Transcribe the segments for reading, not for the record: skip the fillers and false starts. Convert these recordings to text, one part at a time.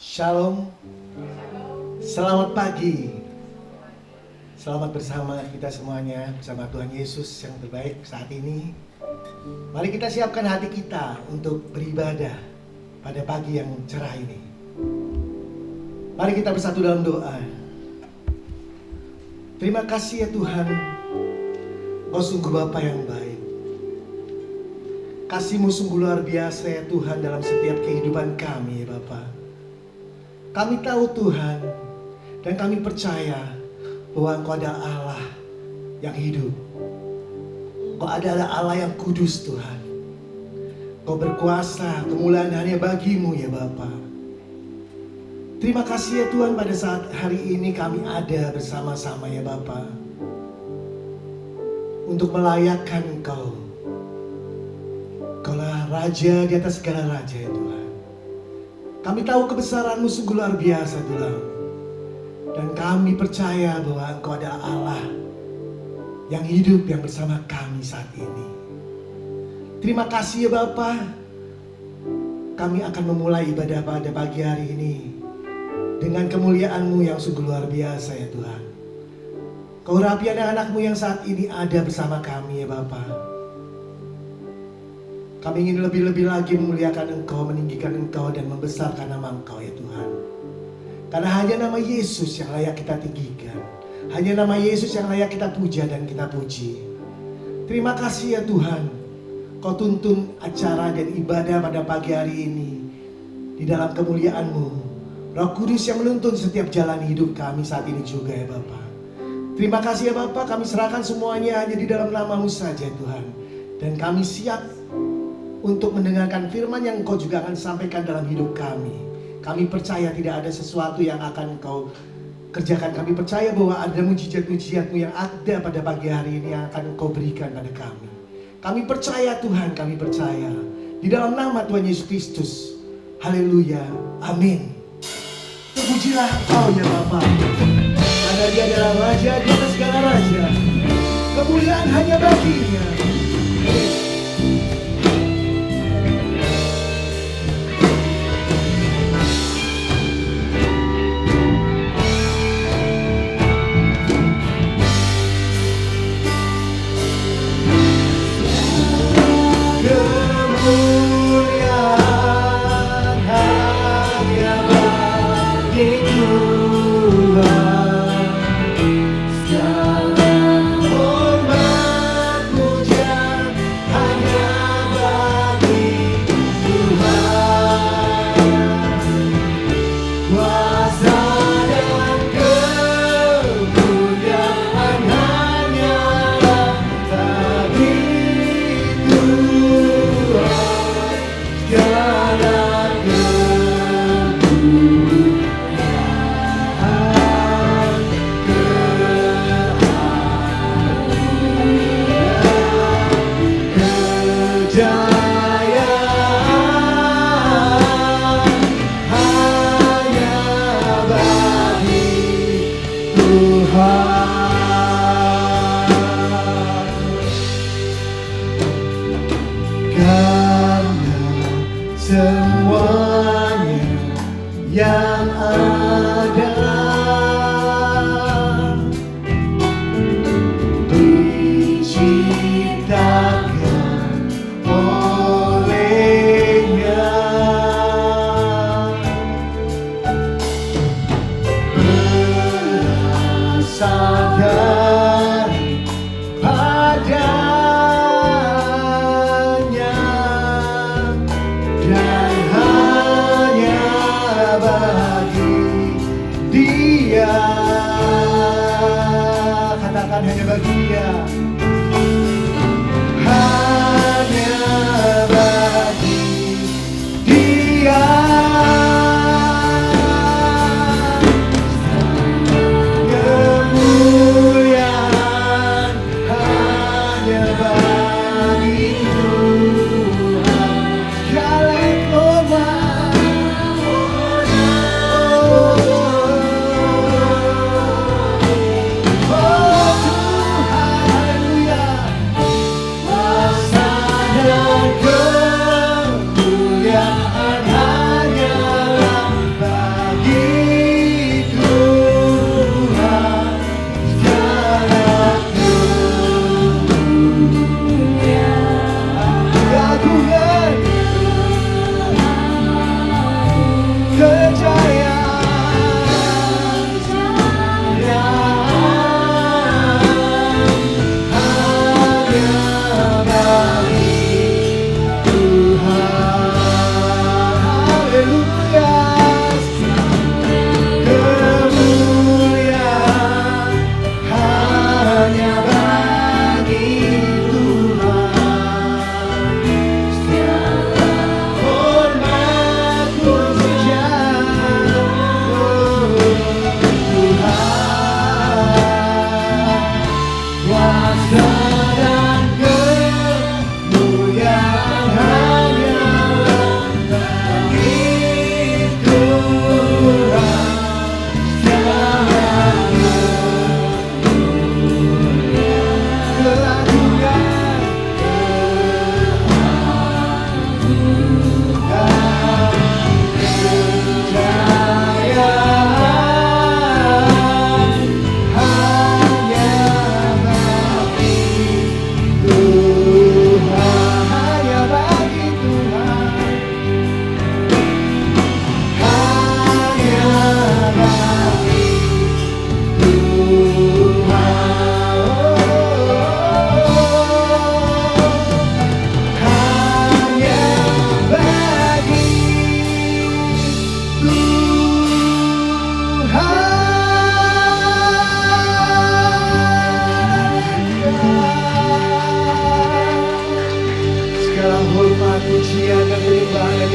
Shalom, selamat pagi. Selamat bersama kita semuanya, bersama Tuhan Yesus yang terbaik saat ini. Mari kita siapkan hati kita untuk beribadah pada pagi yang cerah ini. Mari kita bersatu dalam doa. Terima kasih ya Tuhan, Kau sungguh Bapa yang baik. Kasih-Mu sungguh luar biasa ya Tuhan dalam setiap kehidupan kami ya Bapa. Kami tahu Tuhan, dan kami percaya bahwa Engkau adalah Allah yang hidup. Engkau adalah Allah yang kudus Tuhan. Engkau berkuasa, kemuliaan hanya bagi-Mu ya Bapa. Terima kasih ya Tuhan, pada saat hari ini kami ada bersama-sama ya Bapa, untuk melayakkan Engkau. Engkaulah Raja di atas segala Raja ya Tuhan. Kami tahu kebesaran-Mu sungguh luar biasa Tuhan. Dan kami percaya bahwa Engkau adalah Allah yang hidup, yang bersama kami saat ini. Terima kasih ya Bapa. Kami akan memulai ibadah pada pagi hari ini dengan kemuliaan-Mu yang sungguh luar biasa ya Tuhan. Kau rapi anak-anak-Mu yang saat ini ada bersama kami ya Bapa. Kami ingin lebih-lebih lagi memuliakan Engkau, meninggikan Engkau, dan membesarkan nama Engkau ya Tuhan. Karena hanya nama Yesus yang layak kita tinggikan. Hanya nama Yesus yang layak kita puja dan kita puji. Terima kasih ya Tuhan, Kau tuntun acara dan ibadah pada pagi hari ini di dalam kemuliaan-Mu. Roh Kudus yang menuntun setiap jalan hidup kami saat ini juga ya Bapa. Terima kasih ya Bapa, kami serahkan semuanya hanya di dalam nama-Mu saja Tuhan. Dan kami siap untuk mendengarkan firman yang Engkau juga akan sampaikan dalam hidup kami. Kami percaya tidak ada sesuatu yang akan Engkau kerjakan. Kami percaya bahwa ada mujizat-mujizat-Mu yang ada pada pagi hari ini yang akan Engkau berikan pada kami. Kami percaya Tuhan, kami percaya. Di dalam nama Tuhan Yesus Kristus. Haleluya. Amin. Terpujilah Engkau ya Bapa. Karena Dia adalah Raja di atas segala Raja. Kemuliaan hanya bagi-Nya.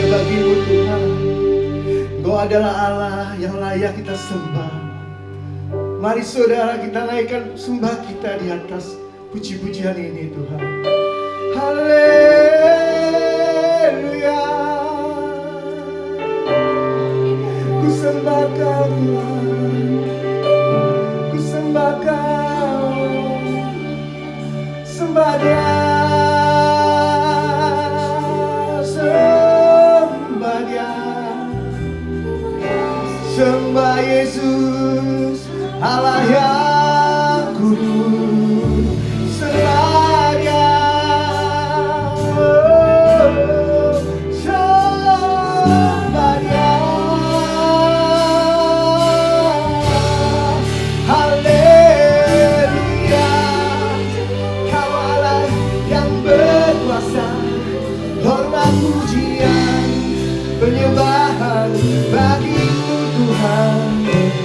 bagimu Tuhan. Engkau adalah Allah yang layak kita sembah. Mari saudara kita naikkan sembah kita di atas puji-pujian ini Tuhan. Haleluya. Ku sembah Kau Tuhan, ku sembah Kau, sembah Dia, sembah Dia, sembah Yesus Allah yang kudus, sembah Dia, sembah Dia. Haleluya, Kau Allah yang berkuasa, hormat pujian penyembahan bagimu Tuhan.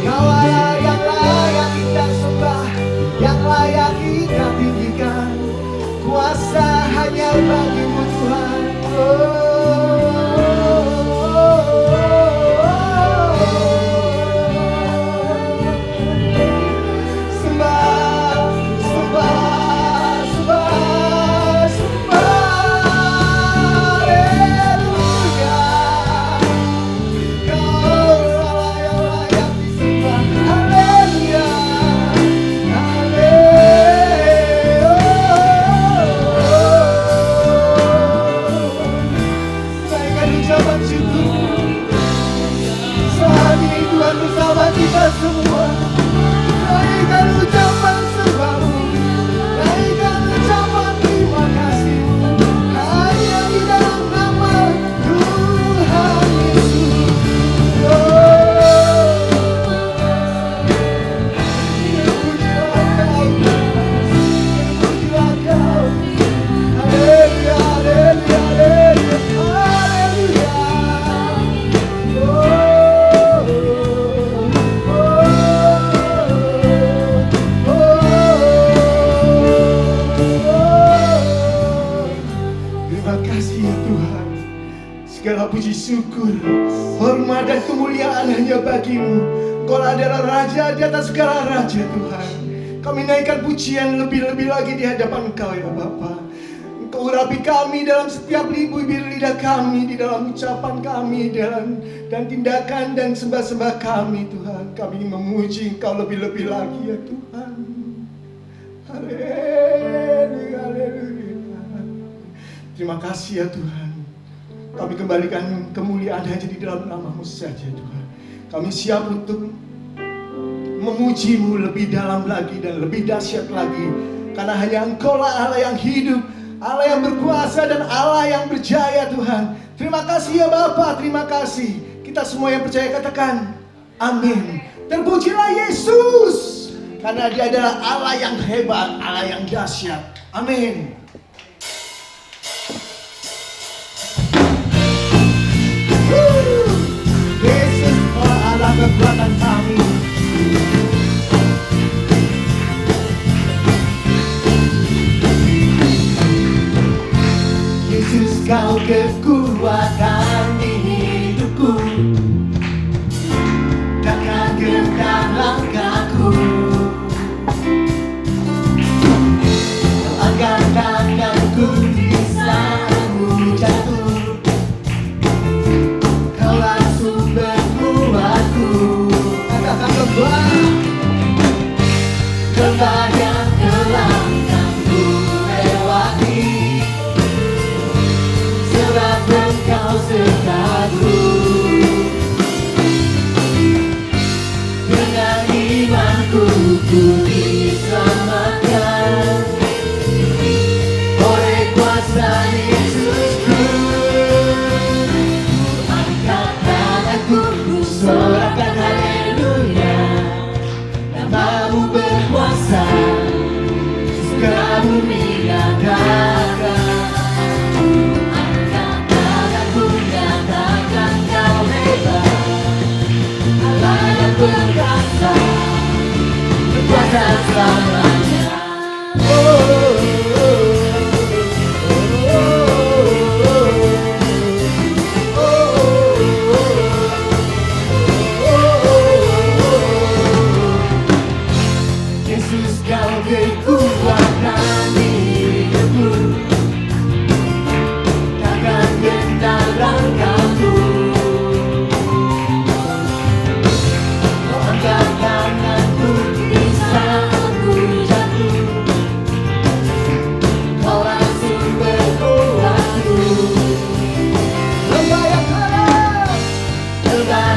Kau Allah yang layak kita sembah, yang layak kita tinggikan. Kuasa hanya bagimu Tuhan. Sembah, sembah, sembah, sembah. Haleluya. Kau Allah yang layak disembah. Haleluya. Naikkan ucapan syukur saat ini Tuhan bersama kita semua. Naikkan ucapan sembahmu, naikkan ucapan terima kasihmu, hanya di dalam nama Tuhan Yesus. Pujilah Kau, pujilah Kau. Haleluya, haleluya, haleluya, terima kasih ya Tuhan. Segala puji syukur, hormat dan kemuliaan hanya bagimu. Kau adalah Raja di atas segala raja Tuhan. Kami naikkan pujian lebih-lebih lagi di hadapan Kau ya Bapa. Engkau urapi kami dalam setiap bibir lidah kami, di dalam ucapan kami, dan tindakan dan sembah-sembah kami Tuhan. Kami memuji Engkau lebih-lebih lagi ya Tuhan. Haleluya, haleluya. Terima kasih ya Tuhan. Kami kembalikan kemuliaan hanya di dalam nama-Mu saja Tuhan. Kami siap untuk memuji-Mu lebih dalam lagi dan lebih dahsyat lagi. Karena hanya Engkau-lah Allah yang hidup, Allah yang berkuasa dan Allah yang berjaya Tuhan. Terima kasih ya Bapa, terima kasih. Kita semua yang percaya katakan amin. Terpujilah Yesus, karena Dia adalah Allah yang hebat, Allah yang dahsyat. Amin. Yesus Allah kekuatan kami. Yesus Kau kekuatan di hidupku, takkan gentar langkahku. Kau akan tanganku di saatku jatuh. Kaulah sumber kuatku. Katakan lembah yang gelap kan ku lewati, sebab Engkau sertaku. Dengan imanku ku diselamatkan oleh kuasa Yesusku. Angkat tanganku, ku sorakan haleluya. Nama-Mu berkuasa, surga bumi nyatakan. Angkat tanganku, nyatakan Kau hebat, Allah yang berkuasa, berkuasa selamanya. Oh, Yesus kau kekuatan hidupku, takkan gentar langkahku. Kau angkat tanganku di saat aku jatuh, kau langsung berkuatku. Lembah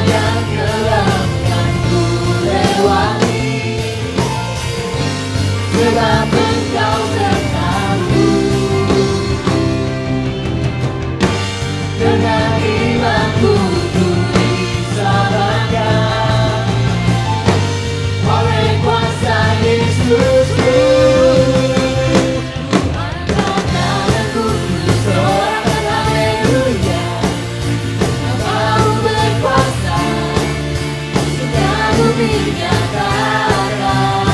yang gelap kan ku lewati, sebab Engkau sertaku. Dengan imanku ku diselamatkan oleh kuasa Yesusku. Angkat tanganku, ku sorakan haleluya. Namamu berkuasa, sudah bumi nyatakan.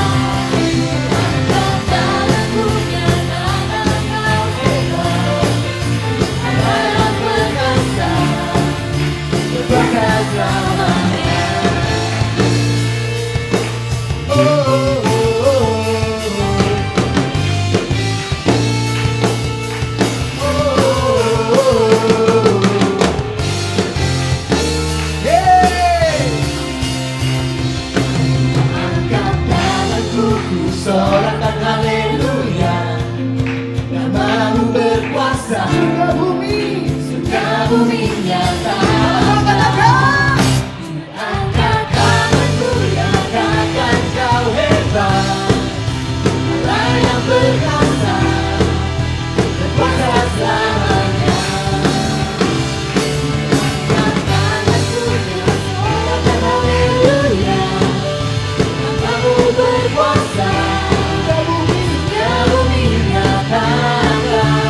Angkat tanganku, nyatakan Engkau hebat. Allah yang perkasa, berbakat selamanya. Oh, oh, oh, oh. Oh, oh, oh. Hey! Angkat tanganku, ku sorakan haleluya. Namamu berkuasa, surga bumi nyatakan. Angkat tanganku, nyatakan Kau hebat. Allah yang perkasa, berkuasa selamanya. Angkat tanganku, nyatakan haleluya. Namamu berkuasa, surga bumi nyatakan.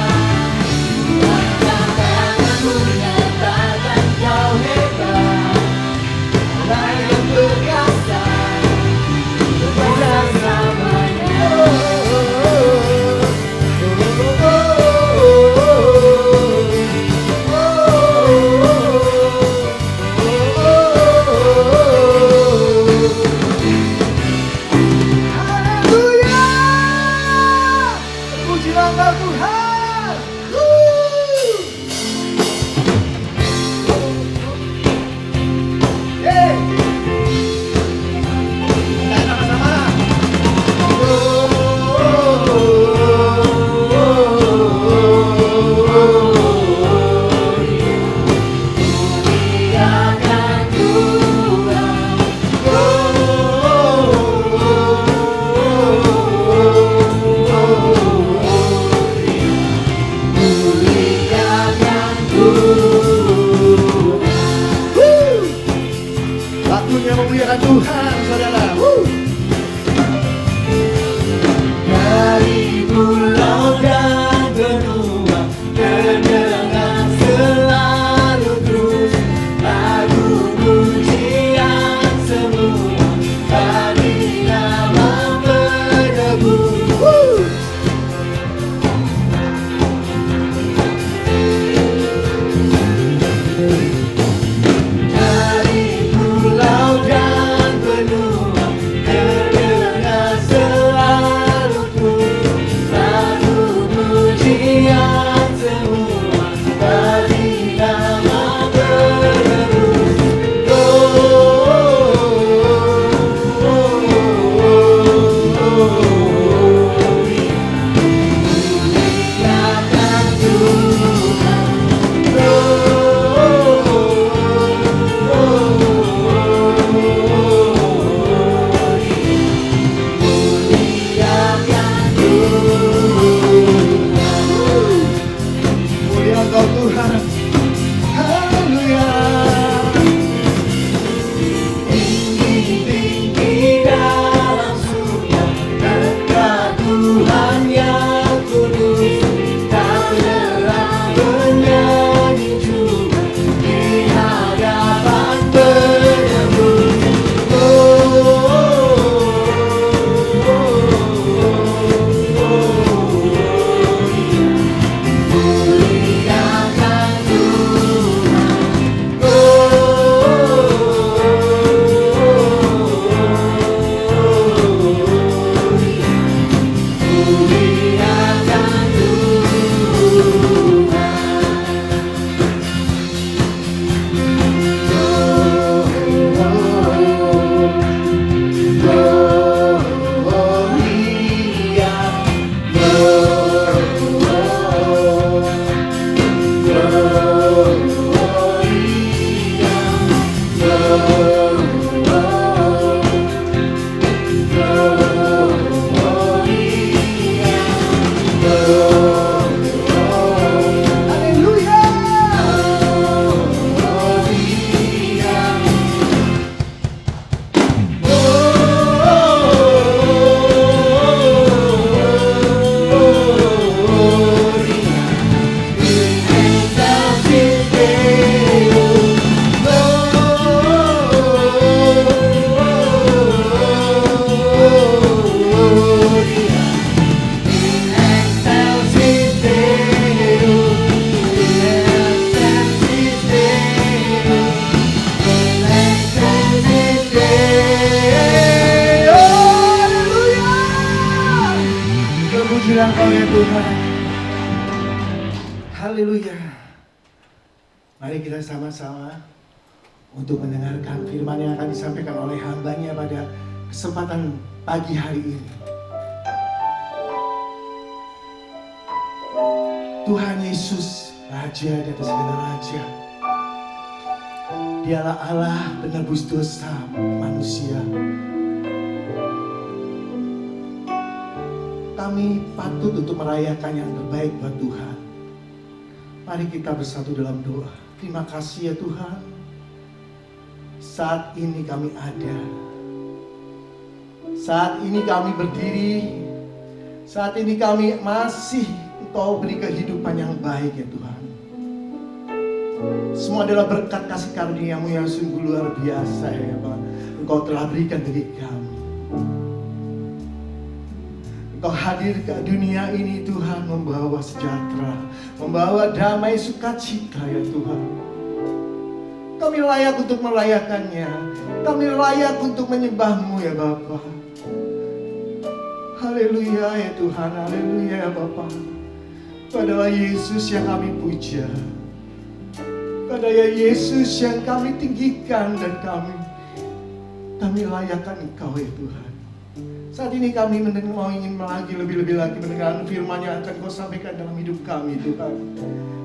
memujilah Kau ya Tuhan. Haleluya. Mari kita sama-sama untuk mendengarkan firman yang akan disampaikan oleh hamba-Nya pada kesempatan pagi hari ini. Tuhan Yesus, Raja di atas segala raja. Dialah Allah penebus dosa manusia. Kami patut untuk merayakan yang terbaik buat Tuhan. Mari kita bersatu dalam doa. Terima kasih ya Tuhan. Saat ini kami ada. Saat ini kami berdiri. Saat ini kami masih Engkau beri kehidupan yang baik ya Tuhan. Semua adalah berkat kasih karunia-Mu yang sungguh luar biasa ya Pak. Engkau telah berikan bagi kami. Engkau hadir ke dunia ini Tuhan membawa sejahtera, membawa damai sukacita ya Tuhan. Kami layak untuk merayakannya. Kami layak untuk menyembah-Mu ya Bapa. Haleluya ya Tuhan, haleluya ya Bapa. Itu adalah Yesus yang kami puja. Itu adalah Yesus yang kami tinggikan dan kami layakkan Engkau ya Tuhan. Saat ini kami mau ingin lagi lebih-lebih lagi mendengar firman yang akan Kau sampaikan dalam hidup kami Tuhan.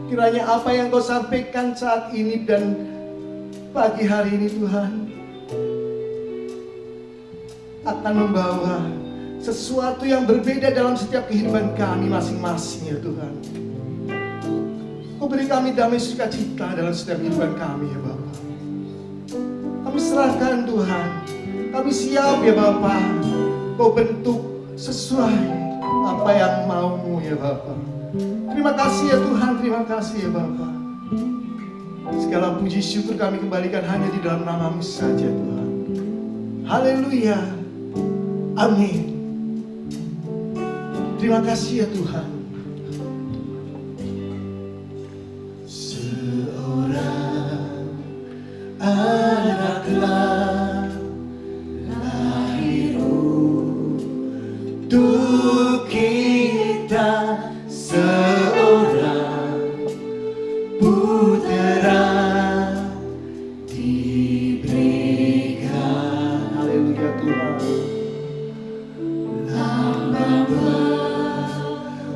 Kiranya apa yang Kau sampaikan saat ini dan pagi hari ini Tuhan akan membawa sesuatu yang berbeda dalam setiap kehidupan kami masing-masing ya Tuhan. Kau beri kami damai sukacita dalam setiap kehidupan kami ya Bapa. Kami serahkan Tuhan. Kami siap ya Bapa. Kau bentuk sesuai apa yang mau-Mu ya Bapa. Terima kasih ya Tuhan, terima kasih ya Bapa. Segala puji syukur kami kembalikan hanya di dalam nama-Mu saja Tuhan. Haleluya. Amin. Terima kasih ya Tuhan. Seorang anaklah lahir untuk kita, seorang putera diberikan. Haleluya Tuhan. Lambang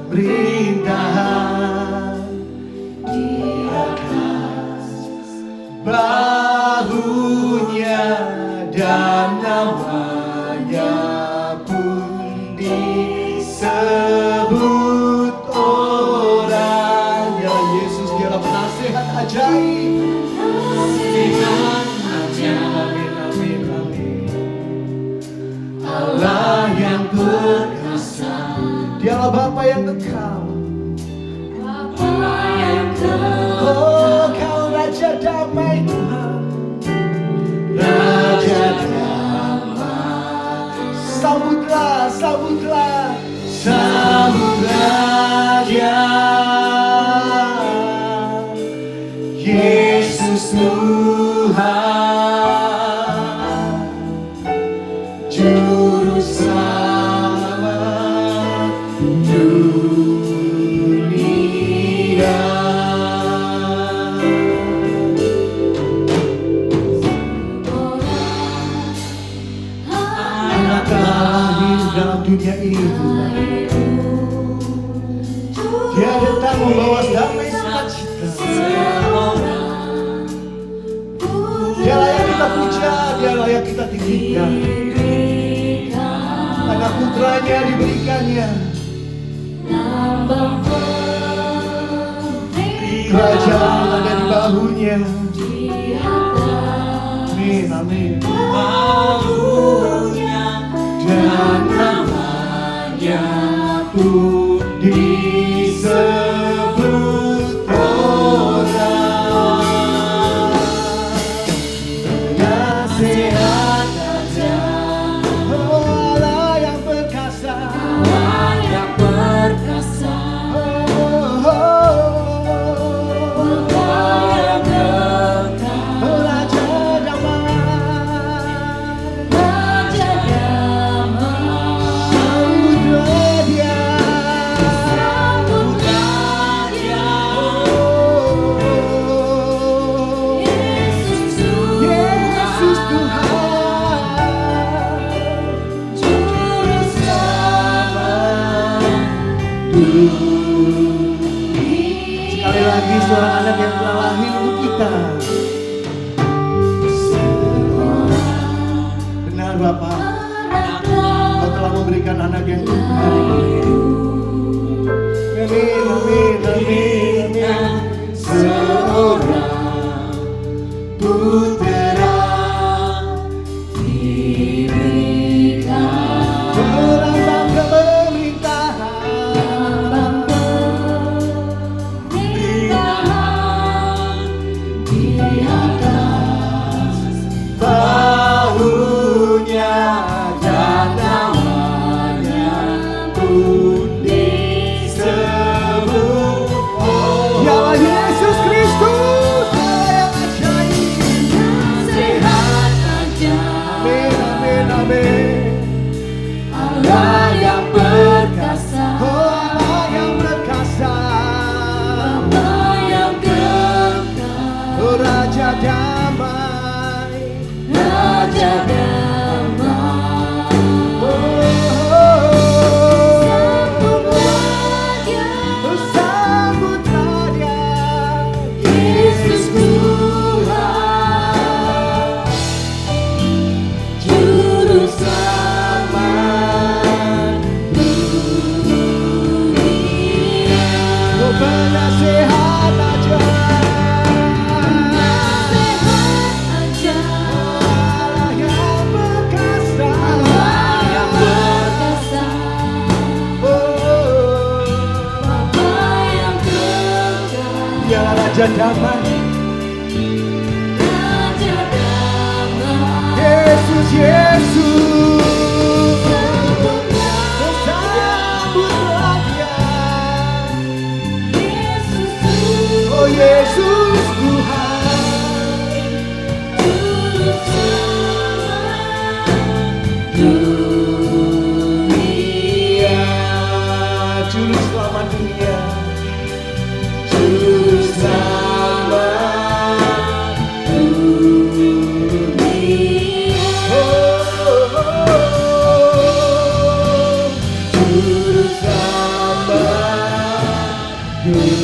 pemerintahan di atas bahunya, dan namanya pun disebut orang. Ya Yesus, Dialah penasihat ajaib. Penasihat ajaib. Amin, amin. Allah yang perkasa. Dialah Bapa yang kekal. Bapa yang kekal. Oh, Kau Raja damai Tuhan. Raja damai. Sambutlah, sambutlah, sambutlah Dia. Yesus Tuhan, Juru Selamat dunia. Anak lahir dalam dunia ini Tuhan. Dia datang membawa damai sukacita. Dia layak kita puja, Dia layak kita tinggikan. Anak putranya diberikannya. Kerajaan ada di bahunya. Amin, amin. Bahunya dan namanya pun disebut orang. Nasihat aja. Allah yang perkasa. Allah yang perkasa. Raja damai. Sekali lagi seorang anak yang telah lahir untuk kita. Benar Bapak, Kau telah memberikan anak yang tunggal. Amin, amin, amin, amin. Seorang putera diberikan melambang pemerintahan di atas bahunya dan namanya pun disebut. Dialah Yesus Kristus, Allah yang ajaib, sehat aja. Amin, amin, amin. Allah yang perkasa, Allah yang perkasa, Allah yang kekal, Raja damai, Raja damai. Sambutlah Dia, Yesus Tuhan, Juru Selamat dunia. Oh, benar sehat aja, Allah yang perkasa, Dialah Raja damai, Yesus, Yesus. Sambutlah Dia, oh Yesus Tuhan, dunia, Juru Selamat dunia, Juru Selamat dunia. Juru Selamat dunia.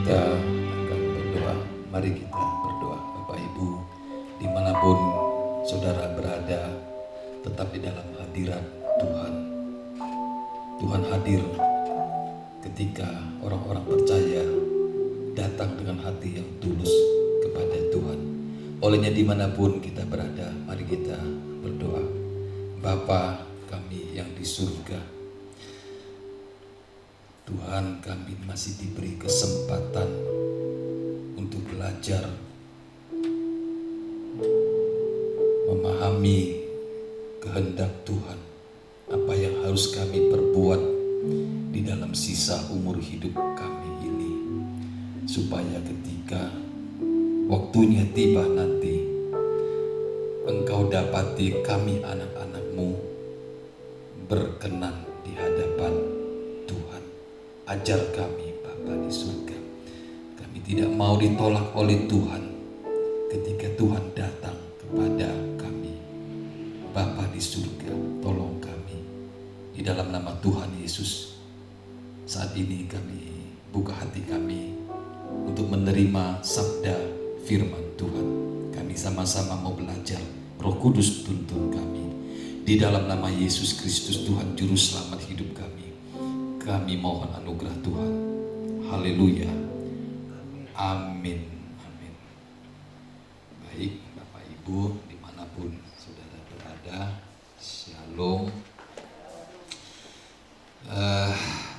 Kita akan berdoa. Mari kita berdoa. Bapak Ibu, dimanapun saudara berada, tetap di dalam hadirat Tuhan. Tuhan hadir ketika orang-orang percaya datang dengan hati yang tulus kepada Tuhan. Olehnya dimanapun kita berada, mari kita berdoa. Bapa kami yang di surga, Tuhan, kami masih diberi kesempatan untuk belajar memahami kehendak Tuhan, apa yang harus kami perbuat di dalam sisa umur hidup kami ini, supaya ketika waktunya tiba nanti, Engkau dapati kami anak-anak-Mu berkenan di hadapan Tuhan. Ajar kami Bapa di surga, kami tidak mau ditolak oleh Tuhan ketika Tuhan datang kepada kami. Bapa di surga, tolong kami di dalam nama Tuhan Yesus. Saat ini kami buka hati kami untuk menerima sabda firman Tuhan. Kami sama-sama mau belajar. Roh Kudus tuntun kami di dalam nama Yesus Kristus, Tuhan Juru Selamat hidup kami. Kami mohon anugerah Tuhan. Haleluya. Amin. Amin. Baik Bapak Ibu, dimanapun saudara berada, Shalom.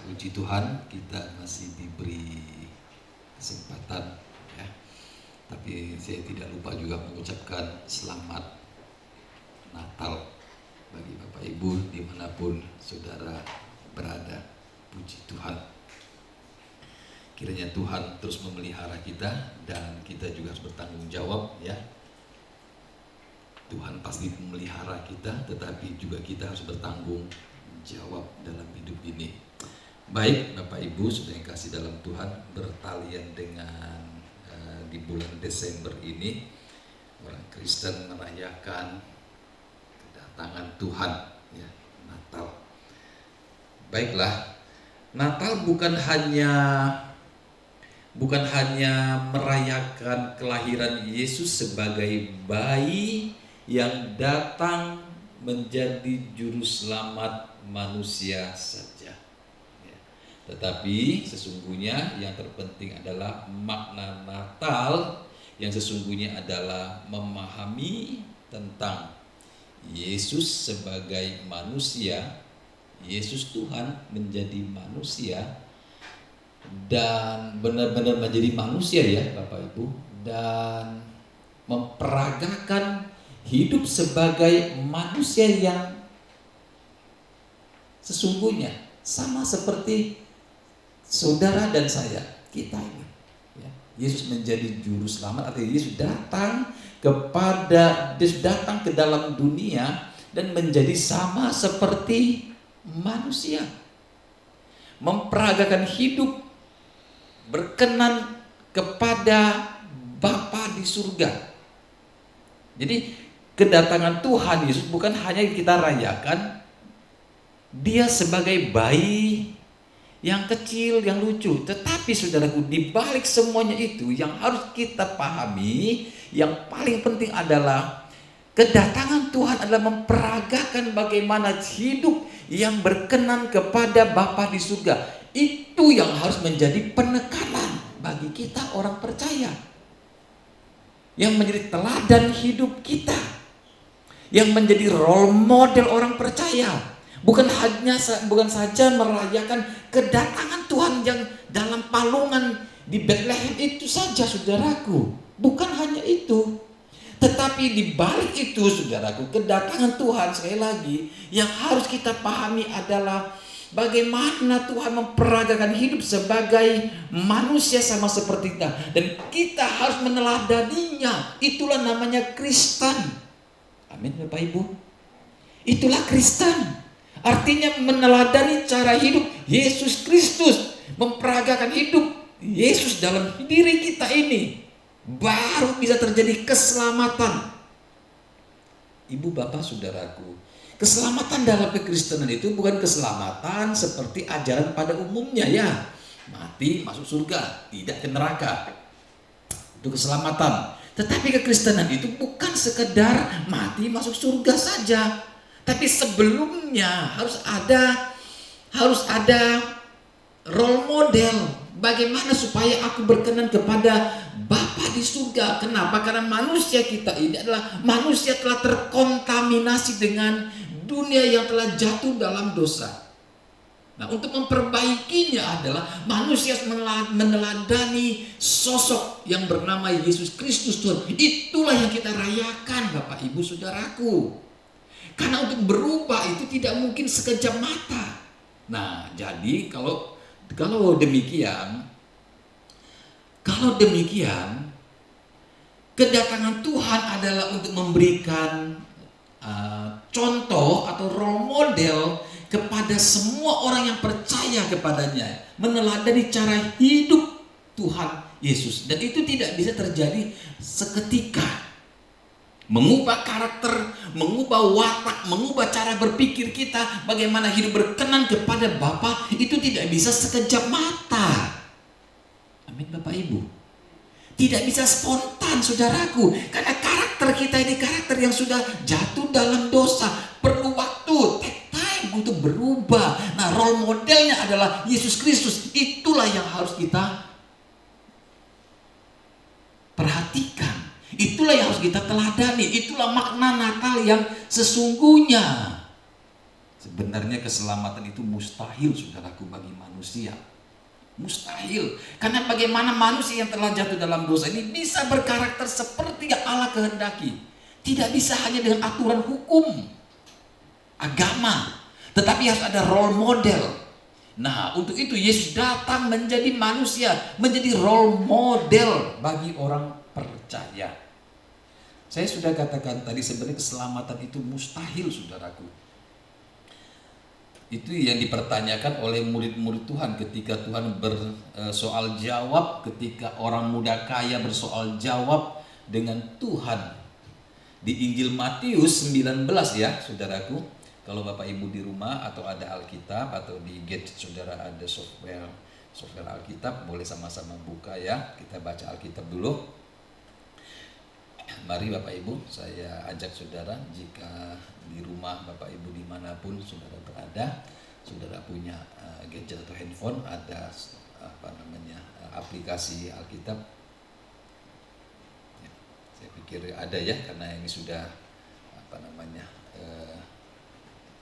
Puji Tuhan, kita masih diberi kesempatan ya. Tapi saya tidak lupa juga mengucapkan selamat Natal bagi Bapak Ibu dimanapun saudara berada. Puji Tuhan. Kiranya Tuhan terus memelihara kita dan kita juga harus bertanggung jawab ya. Tuhan pasti memelihara kita, tetapi juga kita harus bertanggung jawab dalam hidup ini. Baik Bapak Ibu sudah yang kasih dalam Tuhan, bertalian dengan di bulan Desember ini orang Kristen merayakan kedatangan Tuhan, ya, Natal. Baiklah, Natal bukan hanya merayakan kelahiran Yesus sebagai bayi yang datang menjadi juru selamat manusia saja, ya. Tetapi sesungguhnya yang terpenting adalah makna Natal, yang sesungguhnya adalah memahami tentang Yesus sebagai manusia, Yesus Tuhan menjadi manusia, dan benar-benar menjadi manusia, ya Bapak Ibu, dan memperagakan hidup sebagai manusia yang sesungguhnya sama seperti saudara dan saya, kita ini, ya. Yesus menjadi juru selamat, artinya Yesus datang ke dalam dunia dan menjadi sama seperti manusia, memperagakan hidup berkenan kepada Bapa di surga. Jadi kedatangan Tuhan Yesus bukan hanya kita rayakan Dia sebagai bayi yang kecil, yang lucu, tetapi saudaraku, di balik semuanya itu yang harus kita pahami, yang paling penting adalah kedatangan Tuhan adalah memperagakan bagaimana hidup yang berkenan kepada Bapa di surga. Itu yang harus menjadi penekanan bagi kita orang percaya, yang menjadi teladan hidup kita, yang menjadi role model orang percaya. Bukan saja merayakan kedatangan Tuhan yang dalam palungan di Bethlehem itu saja, saudaraku. Bukan hanya itu. Tetapi di balik itu, saudaraku, kedatangan Tuhan, sekali lagi, yang harus kita pahami adalah bagaimana Tuhan memperagakan hidup sebagai manusia sama seperti kita. Dan kita harus meneladaninya. Itulah namanya Kristen. Amin, Bapak Ibu. Itulah Kristen. Artinya meneladani cara hidup Yesus Kristus, memperagakan hidup Yesus dalam diri kita ini, baru bisa terjadi keselamatan. Ibu, bapak, saudaraku, keselamatan dalam kekristenan itu bukan keselamatan seperti ajaran pada umumnya, ya, mati masuk surga, tidak ke neraka. Itu keselamatan. Tetapi kekristenan itu bukan sekedar mati masuk surga saja. Tapi sebelumnya harus ada role model bagaimana supaya aku berkenan kepada Bapa di surga. Kenapa? Karena manusia kita ini adalah manusia telah terkontaminasi dengan dunia yang telah jatuh dalam dosa. Nah, untuk memperbaikinya adalah manusia meneladani sosok yang bernama Yesus Kristus Tuhan. Itulah yang kita rayakan, Bapak Ibu Saudaraku. Karena untuk berubah itu tidak mungkin sekejap mata. Nah, jadi kalau demikian, kedatangan Tuhan adalah untuk memberikan contoh atau role model kepada semua orang yang percaya kepadanya, meneladani cara hidup Tuhan Yesus. Dan itu tidak bisa terjadi seketika. Mengubah karakter, mengubah watak, mengubah cara berpikir kita, bagaimana hidup berkenan kepada Bapa, itu tidak bisa sekejap mata. Amin, Bapak Ibu. Tidak bisa spontan, saudaraku, karena karakter kita ini karakter yang sudah jatuh dalam dosa, perlu waktu, take time untuk berubah. Nah, role modelnya adalah Yesus Kristus. Itulah yang harus kita perhatikan. Itulah yang harus kita teladani. Itulah makna Natal yang sesungguhnya. Sebenarnya keselamatan itu mustahil, saudaraku, bagi manusia. Mustahil. Karena bagaimana manusia yang telah jatuh dalam dosa ini bisa berkarakter seperti yang Allah kehendaki. Tidak bisa hanya dengan aturan hukum agama, tetapi harus ada role model. Nah, untuk itu Yesus datang menjadi manusia, menjadi role model bagi orang percaya. Saya sudah katakan tadi, sebenarnya keselamatan itu mustahil, saudaraku. Itu yang dipertanyakan oleh murid-murid Tuhan ketika Tuhan bersoal jawab, ketika orang muda kaya bersoal jawab dengan Tuhan di Injil Matius 19 ya saudaraku. Kalau Bapak Ibu di rumah atau ada Alkitab atau di gadget saudara ada software Alkitab, boleh sama-sama buka ya. Kita baca Alkitab dulu. Mari Bapak Ibu, saya ajak saudara, jika di rumah Bapak Ibu dimanapun saudara berada, saudara punya gadget atau handphone, ada aplikasi Alkitab. Ya, saya pikir ada ya, karena ini sudah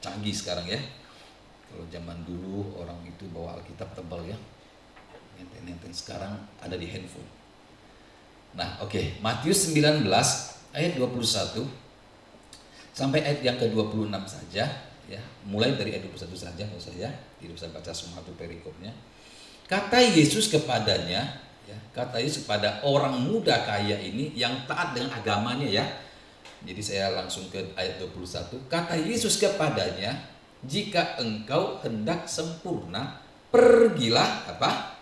canggih sekarang ya. Kalau zaman dulu orang itu bawa Alkitab tebal ya, nenten sekarang ada di handphone. Nah oke, Matius 19 ayat 21 sampai ayat yang ke-26 saja ya. Mulai dari ayat 21 saja, kalau saya tidak usah baca semua itu perikopnya. Kata Yesus kepadanya ya, kata Yesus kepada orang muda kaya ini yang taat dengan agamanya ya. Jadi saya langsung ke ayat 21. Kata Yesus kepadanya, jika engkau hendak sempurna, pergilah apa?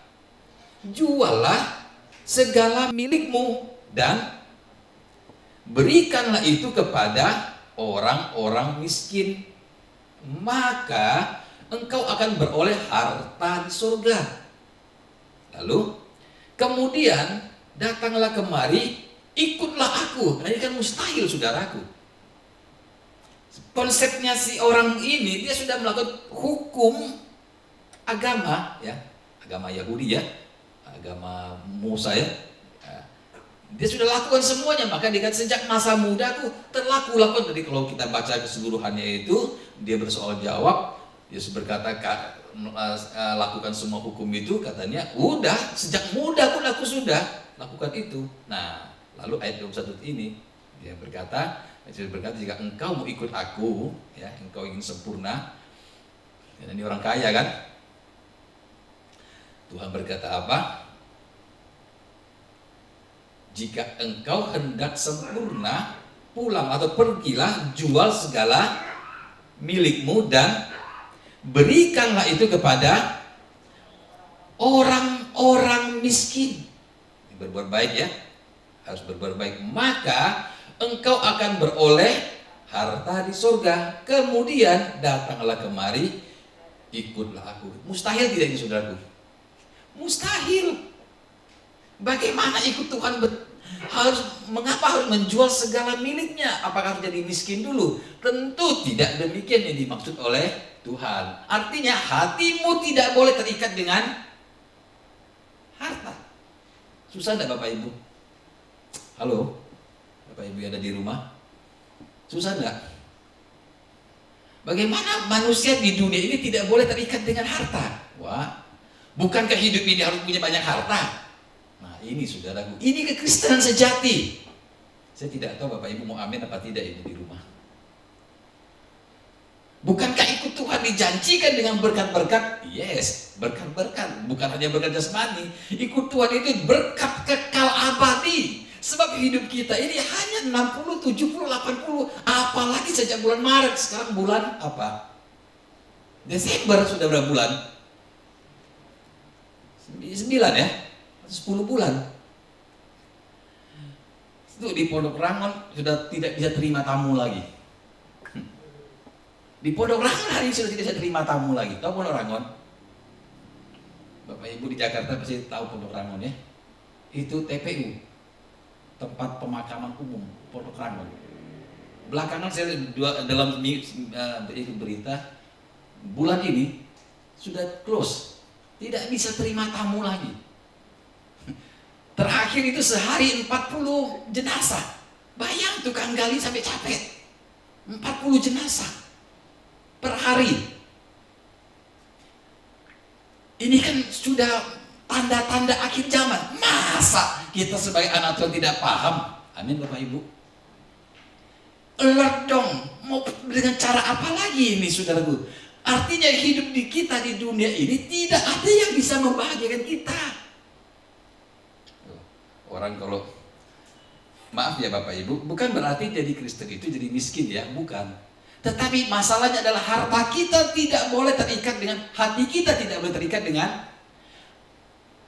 Jualah segala milikmu dan berikanlah itu kepada orang-orang miskin. Maka engkau akan beroleh harta di surga. Lalu kemudian datanglah kemari, ikutlah aku. Nah, ini kan mustahil saudaraku. Konsepnya si orang ini, dia sudah melakukan hukum agama ya, agama Yahudi ya, agama Musa ya. Dia sudah lakukan semuanya, maka dia kata sejak masa mudaku telah kulakukan. Jadi kalau kita baca keseluruhannya itu, dia bersoal jawab, Yesus berkata lakukan semua hukum itu, katanya udah sejak muda pun aku sudah lakukan itu. Nah lalu ayat 21 ini dia berkata, jika engkau mau ikut aku ya, engkau ingin sempurna, dan ini orang kaya kan, Tuhan berkata apa? Jika engkau hendak sempurna, pulang atau pergilah, jual segala milikmu dan berikanlah itu kepada orang-orang miskin. Berbuat baik ya, harus berbuat baik, maka engkau akan beroleh harta di surga. Kemudian datanglah kemari, ikutlah aku. Mustahil tidak ini saudaraku? Mustahil. Bagaimana ikut Tuhan? Mengapa harus menjual segala miliknya? Apakah harus jadi miskin dulu? Tentu tidak demikian yang dimaksud oleh Tuhan. Artinya hatimu tidak boleh terikat dengan harta. Susah enggak Bapak Ibu? Halo? Bapak Ibu yang ada di rumah? Susah enggak? Bagaimana manusia di dunia ini tidak boleh terikat dengan harta? Wah, bukankah hidup ini harus punya banyak harta? Nah ini saudaraku, ini kekristenan sejati. Saya tidak tahu Bapak Ibu mau amin apa tidak ini di rumah. Bukankah ikut Tuhan dijanjikan dengan berkat-berkat? Yes, berkat-berkat. Bukan hanya berkat jasmani. Ikut Tuhan itu berkat kekal abadi. Sebab hidup kita ini hanya 60, 70, 80. Apalagi sejak bulan Maret. Sekarang bulan apa? Desember sudah berapa bulan? 9 ya? 10 bulan. Itu di Pondok Rangon sudah tidak bisa terima tamu lagi. Di Pondok Rangon hari ini sudah tidak bisa terima tamu lagi. Tahu Pondok Rangon? Bapak Ibu di Jakarta pasti tahu Pondok Rangon ya. Itu TPU, tempat pemakaman umum Pondok Rangon. Belakangan saya dalam berita bulan ini sudah close, tidak bisa terima tamu lagi. Terakhir itu sehari 40 jenazah. Bayang tukang gali sampai capek. 40 jenazah per hari. Ini kan sudah tanda-tanda akhir zaman. Masa kita sebagai anak Tuhan tidak paham? Amin Bapak Ibu. Alert dong. Mau dengan cara apa lagi ini saudaraku? Artinya hidup di kita di dunia ini tidak ada yang bisa membahagiakan kita. Orang kalau, maaf ya Bapak Ibu, bukan berarti jadi Kristen itu jadi miskin ya, bukan. Tetapi masalahnya adalah harta kita tidak boleh terikat dengan, hati kita tidak boleh terikat dengan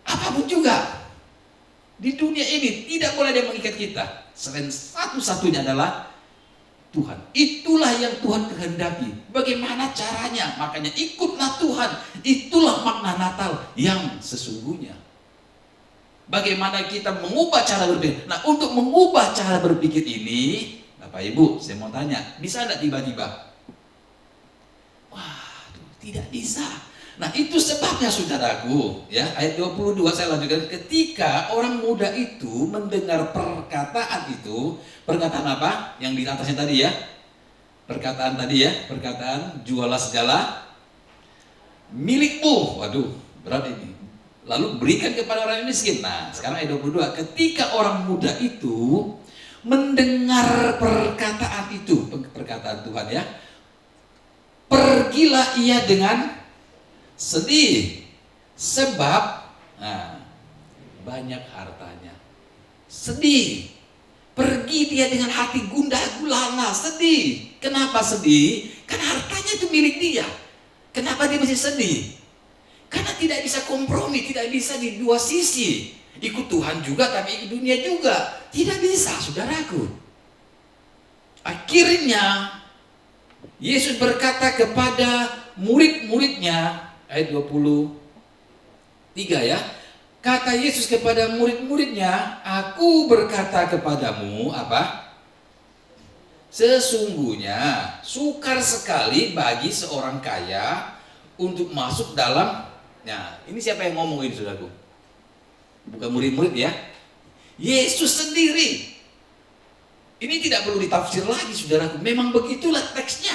apapun juga. Di dunia ini tidak boleh ada yang mengikat kita. Selain satu-satunya adalah Tuhan. Itulah yang Tuhan kehendaki. Bagaimana caranya? Makanya ikutlah Tuhan. Itulah makna Natal yang sesungguhnya. Bagaimana kita mengubah cara berpikir. Nah, untuk mengubah cara berpikir ini, Bapak Ibu, saya mau tanya, bisa tidak tiba-tiba? Wah, tidak bisa. Nah, itu sebabnya saudaraku, ya, ayat 22 saya lanjutkan. Ketika orang muda itu mendengar perkataan itu, perkataan apa? Yang di atasnya tadi ya. Perkataan tadi ya, perkataan jualah segala milikmu. Waduh, berat ini. Lalu berikan kepada orang miskin. Nah, sekarang ayat 22. Ketika orang muda itu mendengar perkataan itu, perkataan Tuhan ya, pergilah ia dengan sedih, sebab banyak hartanya. Sedih, pergi dia dengan hati gundah gulana, sedih. Kenapa sedih? Karena hartanya itu milik dia. Kenapa dia mesti sedih? Karena tidak bisa kompromi, tidak bisa di dua sisi. Ikut Tuhan juga tapi ikut dunia juga. Tidak bisa, saudaraku. Akhirnya Yesus berkata kepada murid-muridnya, ayat 23 ya. Kata Yesus kepada murid-muridnya, aku berkata kepadamu apa? Sesungguhnya sukar sekali bagi seorang kaya untuk masuk dalam. Nah, ini siapa yang ngomong ini, saudaraku? Bukan murid-murid ya. Yesus sendiri. Ini tidak perlu ditafsir lagi, saudaraku. Memang begitulah teksnya.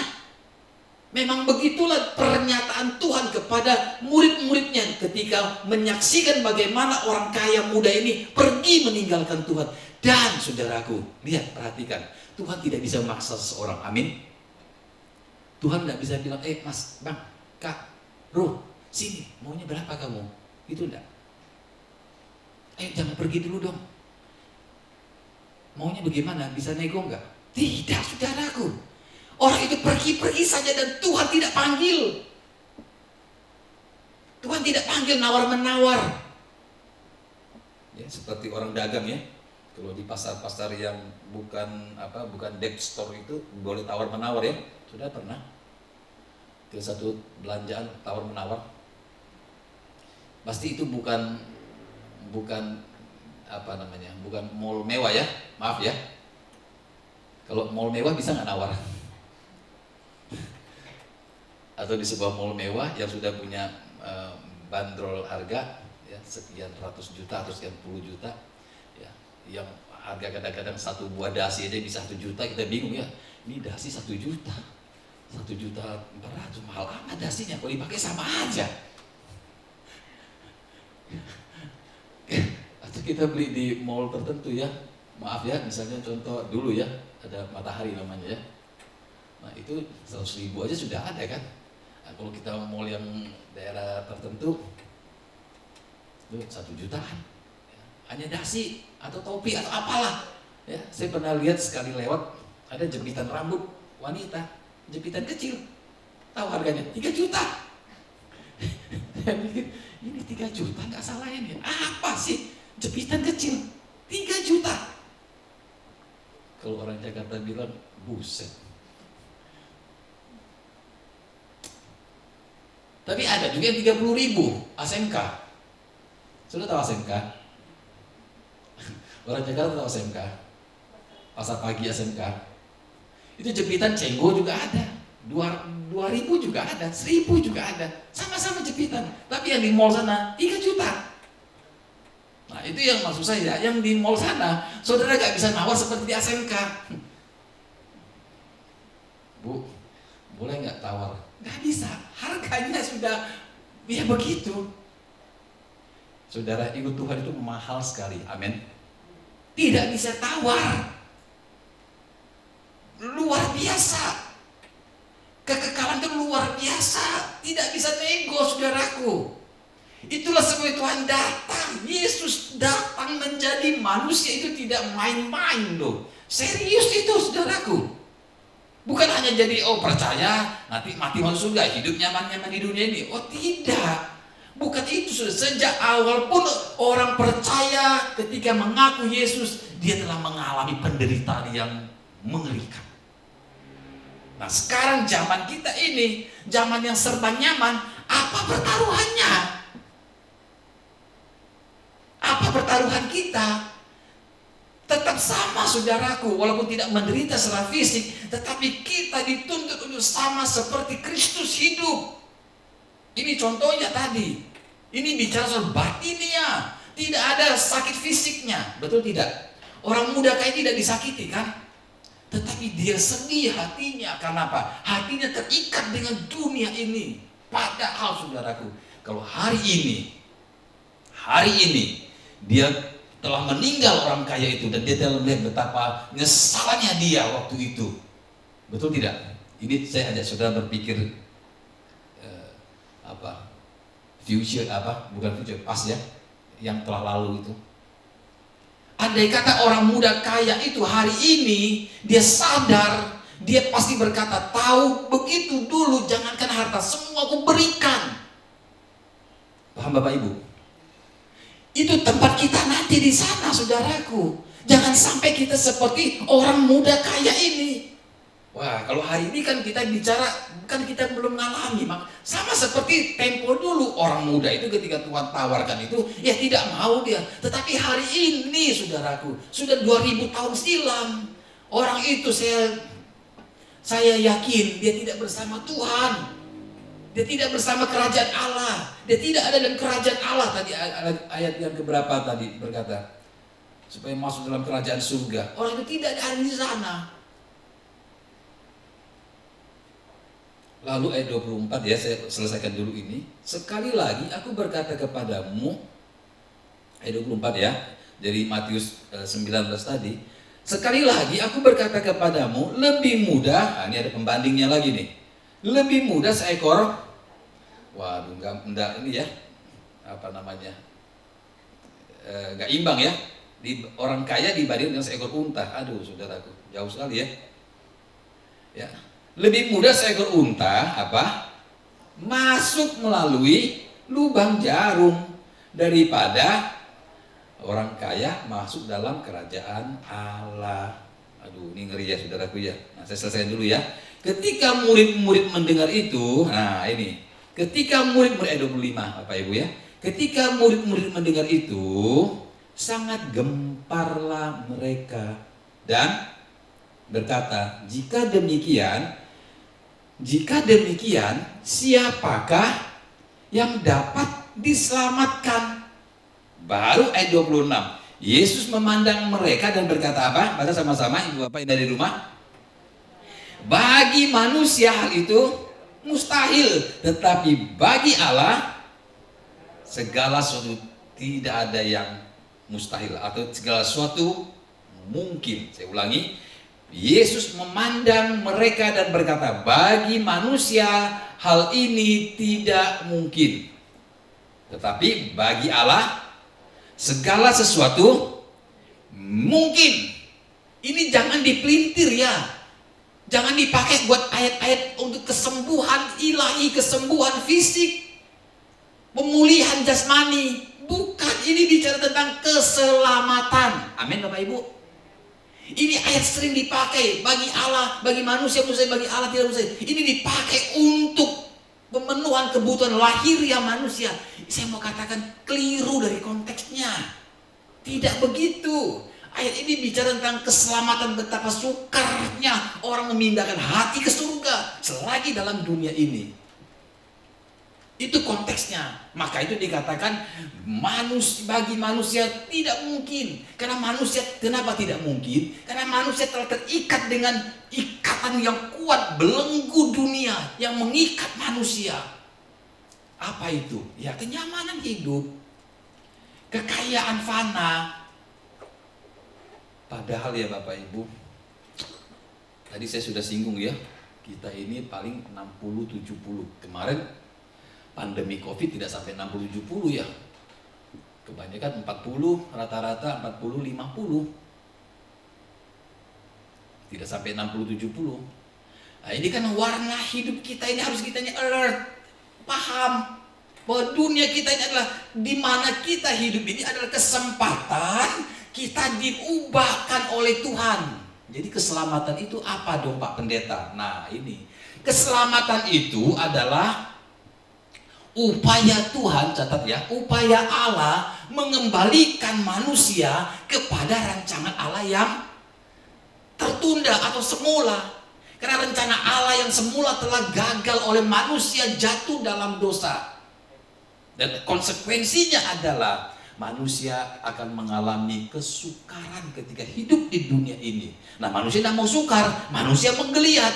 Memang begitulah pernyataan Tuhan kepada murid-muridnya ketika menyaksikan bagaimana orang kaya muda ini pergi meninggalkan Tuhan. Dan saudaraku, lihat, perhatikan. Tuhan tidak bisa memaksa seseorang, amin. Tuhan tidak bisa bilang, mas, bang, kak, Ruh, sini, maunya berapa kamu? Itu enggak. Jangan pergi dulu dong. Maunya bagaimana? Bisa nego enggak? Tidak, saudaraku. Orang itu pergi-pergi saja dan Tuhan tidak panggil. Tuhan tidak panggil nawar-menawar. Ya, seperti orang dagang ya. Kalau di pasar-pasar yang bukan deep store itu boleh tawar-menawar ya. Sudah pernah ke satu belanjaan tawar-menawar? Pasti itu bukan bukan mall mewah ya. Maaf ya. Kalau mall mewah bisa nggak nawar? Atau di sebuah mall mewah yang sudah punya bandrol harga ya, sekian ratus juta atau sekian puluh juta ya, yang harga kadang-kadang satu buah dasi aja bisa 1 juta, kita bingung ya, ini dasi 1 juta, 1.400.000, mahal amat dasinya, kalau dipakai sama aja. Atau kita beli di mall tertentu ya, maaf ya, misalnya contoh dulu ya, ada Matahari namanya ya. Nah itu 100.000 aja sudah ada kan. Nah, kalau kita mall yang daerah tertentu itu 1 jutaan ya. Hanya dasi atau topi atau apalah ya. Saya pernah lihat sekali lewat, ada jepitan rambut wanita, jepitan kecil, tahu harganya 3 juta. Saya pikir ini 3 juta nggak salah ini, apa sih jepitan kecil 3 juta. Kalau orang Jakarta bilang buset. Tapi ada juga yang 30.000 ASMK. Sudah tahu ASMK? Orang Jakarta tahu ASMK? Pasar pagi ASMK. Itu jepitan cenggo juga ada. 2.000 juga ada, 1.000 juga ada. Sama-sama jepitan. Tapi yang di mall sana 3 juta. Nah itu yang maksud saya, yang di mall sana saudara gak bisa nawar seperti di ASMK. Bu, boleh gak tawar? Gak bisa, harganya sudah ya begitu. Saudara, ikut Tuhan itu mahal sekali, amin. Tidak bisa tawar. Luar biasa. Kekekalan itu luar biasa. Tidak bisa nego, saudaraku. Itulah sebab Tuhan datang. Yesus datang menjadi manusia itu tidak main-main loh. Serius itu, saudaraku. Bukan hanya jadi percaya nanti mati masuk surga, hidup nyaman-nyaman di dunia ini. Oh tidak. Bukan itu, sudah sejak awal pun orang percaya ketika mengaku Yesus, dia telah mengalami penderitaan yang mengerikan. Nah sekarang zaman kita ini, zaman yang serba nyaman, apa pertaruhannya? Apa pertaruhan kita? Tetap sama saudaraku, walaupun tidak menderita secara fisik, tetapi kita dituntut untuk sama seperti Kristus hidup. Ini contohnya tadi. Ini bicara soal batinnya, tidak ada sakit fisiknya, betul tidak? Orang muda kayak tidak disakiti kan? Tetapi dia sedih hatinya, karena apa? Hatinya terikat dengan dunia ini. Padahal saudaraku, kalau hari ini dia telah meninggal orang kaya itu, dan dia telah melihat betapa nyesalnya dia waktu itu. Betul tidak? Ini saya ajak saudara berpikir future bukan future, past ya, yang telah lalu itu. Andai kata orang muda kaya itu hari ini dia sadar, dia pasti berkata, tahu begitu dulu, jangankan harta, semua aku berikan. Paham Bapak Ibu? Itu tempat kita nanti di sana, saudaraku. Jangan sampai kita seperti orang muda kaya ini. Wah, kalau hari ini kan kita bicara, kan kita belum mengalami. Sama seperti tempo dulu, orang muda itu ketika Tuhan tawarkan itu, ya tidak mau dia. Tetapi hari ini, saudaraku, sudah 2000 tahun silam, orang itu saya yakin dia tidak bersama Tuhan. Dia tidak bersama kerajaan Allah. Dia tidak ada dalam kerajaan Allah. Tadi ayat yang keberapa tadi berkata, supaya masuk dalam kerajaan surga. Orang itu tidak ada di sana. Lalu ayat 24 ya, saya selesaikan dulu ini. Sekali lagi aku berkata kepadamu, ayat 24 ya, dari Matius 19 tadi. Sekali lagi aku berkata kepadamu, lebih mudah, ini ada pembandingnya lagi nih. Lebih mudah seekor, waduh, enggak ini ya, enggak imbang ya. Orang kaya dibanding dengan seekor unta. Aduh, saudaraku, jauh sekali ya. Ya, lebih mudah seekor unta masuk melalui lubang jarum daripada orang kaya masuk dalam kerajaan Allah. Aduh, ini ngeri ya saudaraku ya. Nah, saya selesaikan dulu ya. Ketika murid-murid mendengar itu, nah ini, ketika murid-murid ayat 25 Bapak Ibu ya. Ketika murid-murid mendengar itu, sangat gemparlah mereka dan berkata, jika demikian, siapakah yang dapat diselamatkan? Baru ayat 26. Yesus memandang mereka dan berkata apa? Baca sama-sama Ibu Bapak yang dari rumah. Bagi manusia hal itu mustahil, tetapi bagi Allah segala sesuatu tidak ada yang mustahil, atau segala sesuatu mungkin. Saya ulangi, Yesus memandang mereka dan berkata, bagi manusia hal ini tidak mungkin, tetapi bagi Allah segala sesuatu mungkin. Ini jangan dipelintir ya. Jangan dipakai buat ayat-ayat untuk kesembuhan ilahi, kesembuhan fisik, pemulihan jasmani. Bukan, ini bicara tentang keselamatan. Amin Bapak Ibu. Ini ayat sering dipakai bagi Allah, bagi manusia mustahil, bagi Allah tidak mustahil. Ini dipakai untuk pemenuhan kebutuhan lahiriah manusia. Saya mau katakan keliru dari konteksnya. Tidak begitu. Ayat ini bicara tentang keselamatan, betapa sukarnya orang memindahkan hati ke surga selagi dalam dunia ini. Itu konteksnya. Maka itu dikatakan bagi manusia tidak mungkin. Karena manusia, kenapa tidak mungkin? Karena manusia telah terikat dengan ikatan yang kuat, belenggu dunia yang mengikat manusia. Apa itu? Ya kenyamanan hidup, kekayaan fana. Padahal ya Bapak Ibu, tadi saya sudah singgung ya, kita ini paling 60-70. Kemarin pandemi Covid tidak sampai 60-70 ya. Kebanyakan 40, rata-rata 40-50. Tidak sampai 60-70. Nah, ini kan warna hidup kita ini harus kita alert, paham bahwa dunia kita ini adalah di mana kita hidup ini adalah kesempatan kita diubahkan oleh Tuhan. Jadi keselamatan itu apa dong Pak Pendeta? Nah ini, keselamatan itu adalah upaya Tuhan, catat ya, upaya Allah mengembalikan manusia kepada rancangan Allah yang tertunda atau semula. Karena rencana Allah yang semula telah gagal oleh manusia jatuh dalam dosa. Dan konsekuensinya adalah manusia akan mengalami kesukaran ketika hidup di dunia ini. Nah manusia tidak mau sukar, manusia menggeliat.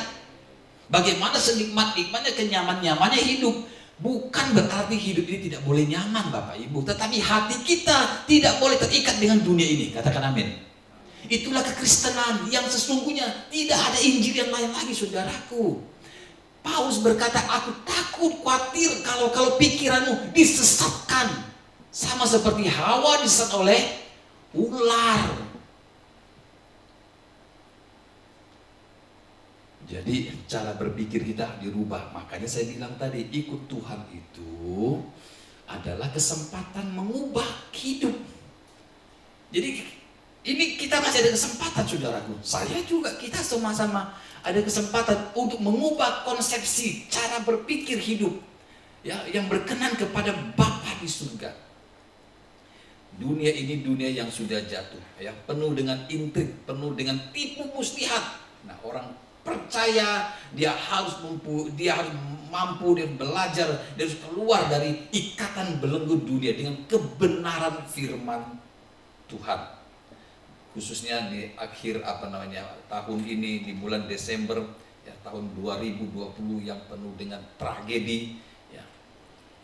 Bagaimana senikmat-nikmatnya, kenyaman-nyamannya hidup. Bukan berarti hidup ini tidak boleh nyaman Bapak Ibu, tetapi hati kita tidak boleh terikat dengan dunia ini. Katakan amin. Itulah kekristenan yang sesungguhnya, tidak ada Injil yang lain lagi saudaraku. Paulus berkata, aku takut, khawatir kalau pikiranmu disesatkan. Sama seperti Hawa disesat oleh ular. Jadi cara berpikir kita dirubah. Makanya saya bilang tadi, ikut Tuhan itu adalah kesempatan mengubah hidup. Jadi ini kita masih ada kesempatan saudaraku. Saya juga, kita sama-sama ada kesempatan untuk mengubah konsepsi cara berpikir hidup ya, yang berkenan kepada Bapa di surga. Dunia ini dunia yang sudah jatuh ya, penuh dengan intrik, penuh dengan tipu muslihat. Nah, orang percaya dia harus mampu dan belajar, dia harus keluar dari ikatan belenggu dunia dengan kebenaran firman Tuhan. Khususnya di akhir tahun ini, di bulan Desember ya, tahun 2020 yang penuh dengan tragedi ya,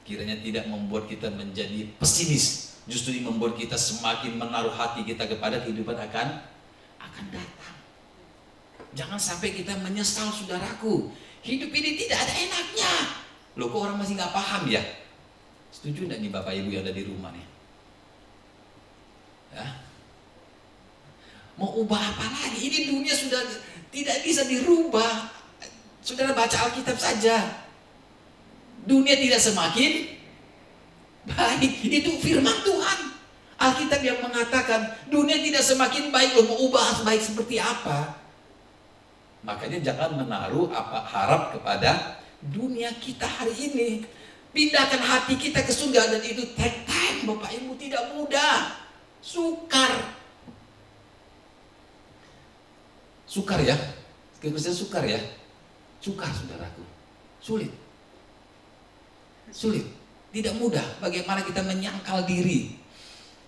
kiranya tidak membuat kita menjadi pesimis, justru ini membuat kita semakin menaruh hati kita kepada kehidupan akan datang. Jangan sampai kita menyesal saudaraku, hidup ini tidak ada enaknya. Loh kok orang masih nggak paham ya? Setuju enggak nih Bapak Ibu yang ada di rumah nih? Ya. Mau ubah apa lagi? Ini dunia sudah tidak bisa dirubah. Saudara baca Alkitab saja. Dunia tidak semakin baik. Itu firman Tuhan. Alkitab yang mengatakan dunia tidak semakin baik. Lo mau ubah baik seperti apa? Makanya jangan menaruh harap kepada dunia kita hari ini. Pindahkan hati kita ke surga, dan itu take time Bapak Ibu, tidak mudah. Sukar ya, kekristenan sukar ya, sukar saudaraku, sulit, tidak mudah. Bagaimana kita menyangkal diri?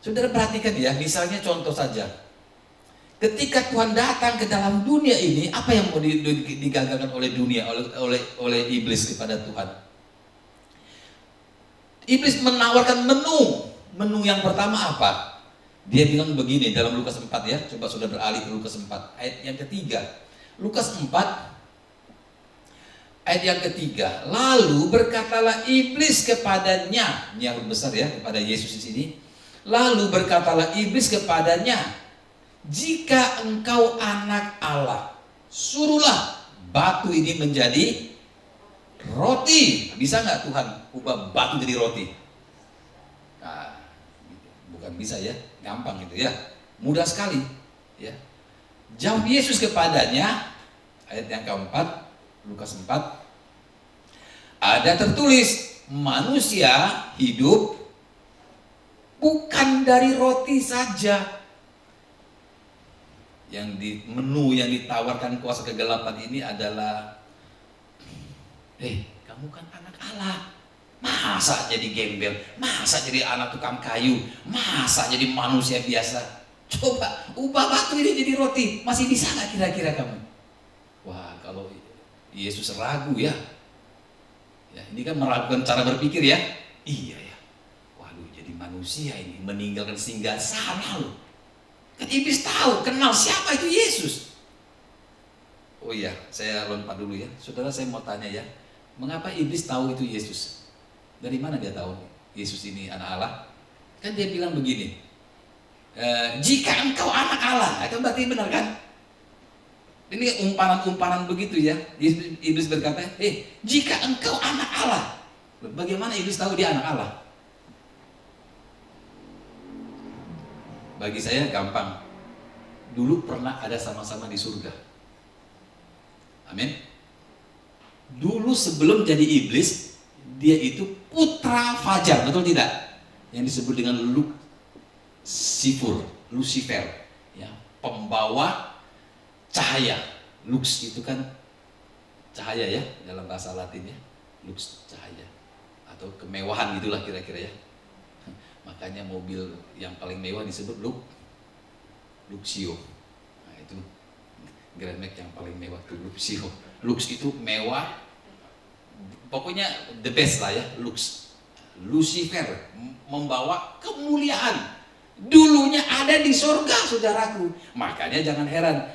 Saudara perhatikan ya, misalnya contoh saja, ketika Tuhan datang ke dalam dunia ini, apa yang mau digagalkan oleh dunia, oleh iblis kepada Tuhan? Iblis menawarkan menu yang pertama apa? Dia bilang begini dalam Lukas 4 ya, coba sudah beralih ke Lukas 4 ayat yang ketiga. Lukas 4 ayat yang ketiga. Lalu berkatalah iblis kepadanya, ini huruf besar ya, kepada Yesus di sini. Lalu berkatalah iblis kepadanya, jika engkau anak Allah, suruhlah batu ini menjadi roti. Bisa nggak Tuhan ubah batu jadi roti? Nah, bukan bisa ya, gampang gitu ya, mudah sekali ya. Jawab Yesus kepadanya, ayat yang keempat, Lukas 4, ada tertulis, manusia hidup bukan dari roti saja. Yang di menu yang ditawarkan kuasa kegelapan ini adalah, kamu kan anak Allah, masa jadi gembel, masa jadi anak tukang kayu, masa jadi manusia biasa? Coba ubah batu ini jadi roti, masih bisa nggak kira-kira kamu? Wah, kalau Yesus ragu ya, ini kan meragukan cara berpikir ya. Iya ya, waduh, jadi manusia ini meninggalkan singgasana loh. Kan iblis tahu, kenal siapa itu Yesus. Oh iya, saya lompat dulu ya, saudara. Saya mau tanya ya, mengapa iblis tahu itu Yesus? Dari mana dia tahu Yesus ini anak Allah? Kan dia bilang begini, jika engkau anak Allah, itu berarti benar kan? Ini umpanan-umpanan begitu ya. Iblis berkata, jika engkau anak Allah. Bagaimana iblis tahu dia anak Allah? Bagi saya gampang. dulu pernah ada sama-sama di surga. Amin. Dulu sebelum jadi iblis, dia itu putra fajar, betul tidak? Yang disebut dengan Lucifer, ya, pembawa cahaya. Lux itu kan cahaya ya, dalam bahasa Latin ya. Lux, cahaya. Atau kemewahan gitulah kira-kira ya. Makanya mobil yang paling mewah disebut Luxio. Nah itu Grand Max yang paling mewah tuh Luxio. Lux itu mewah, pokoknya the best lah ya, Lux. Lucifer membawa kemuliaan. Dulunya ada di surga, saudaraku. Makanya jangan heran,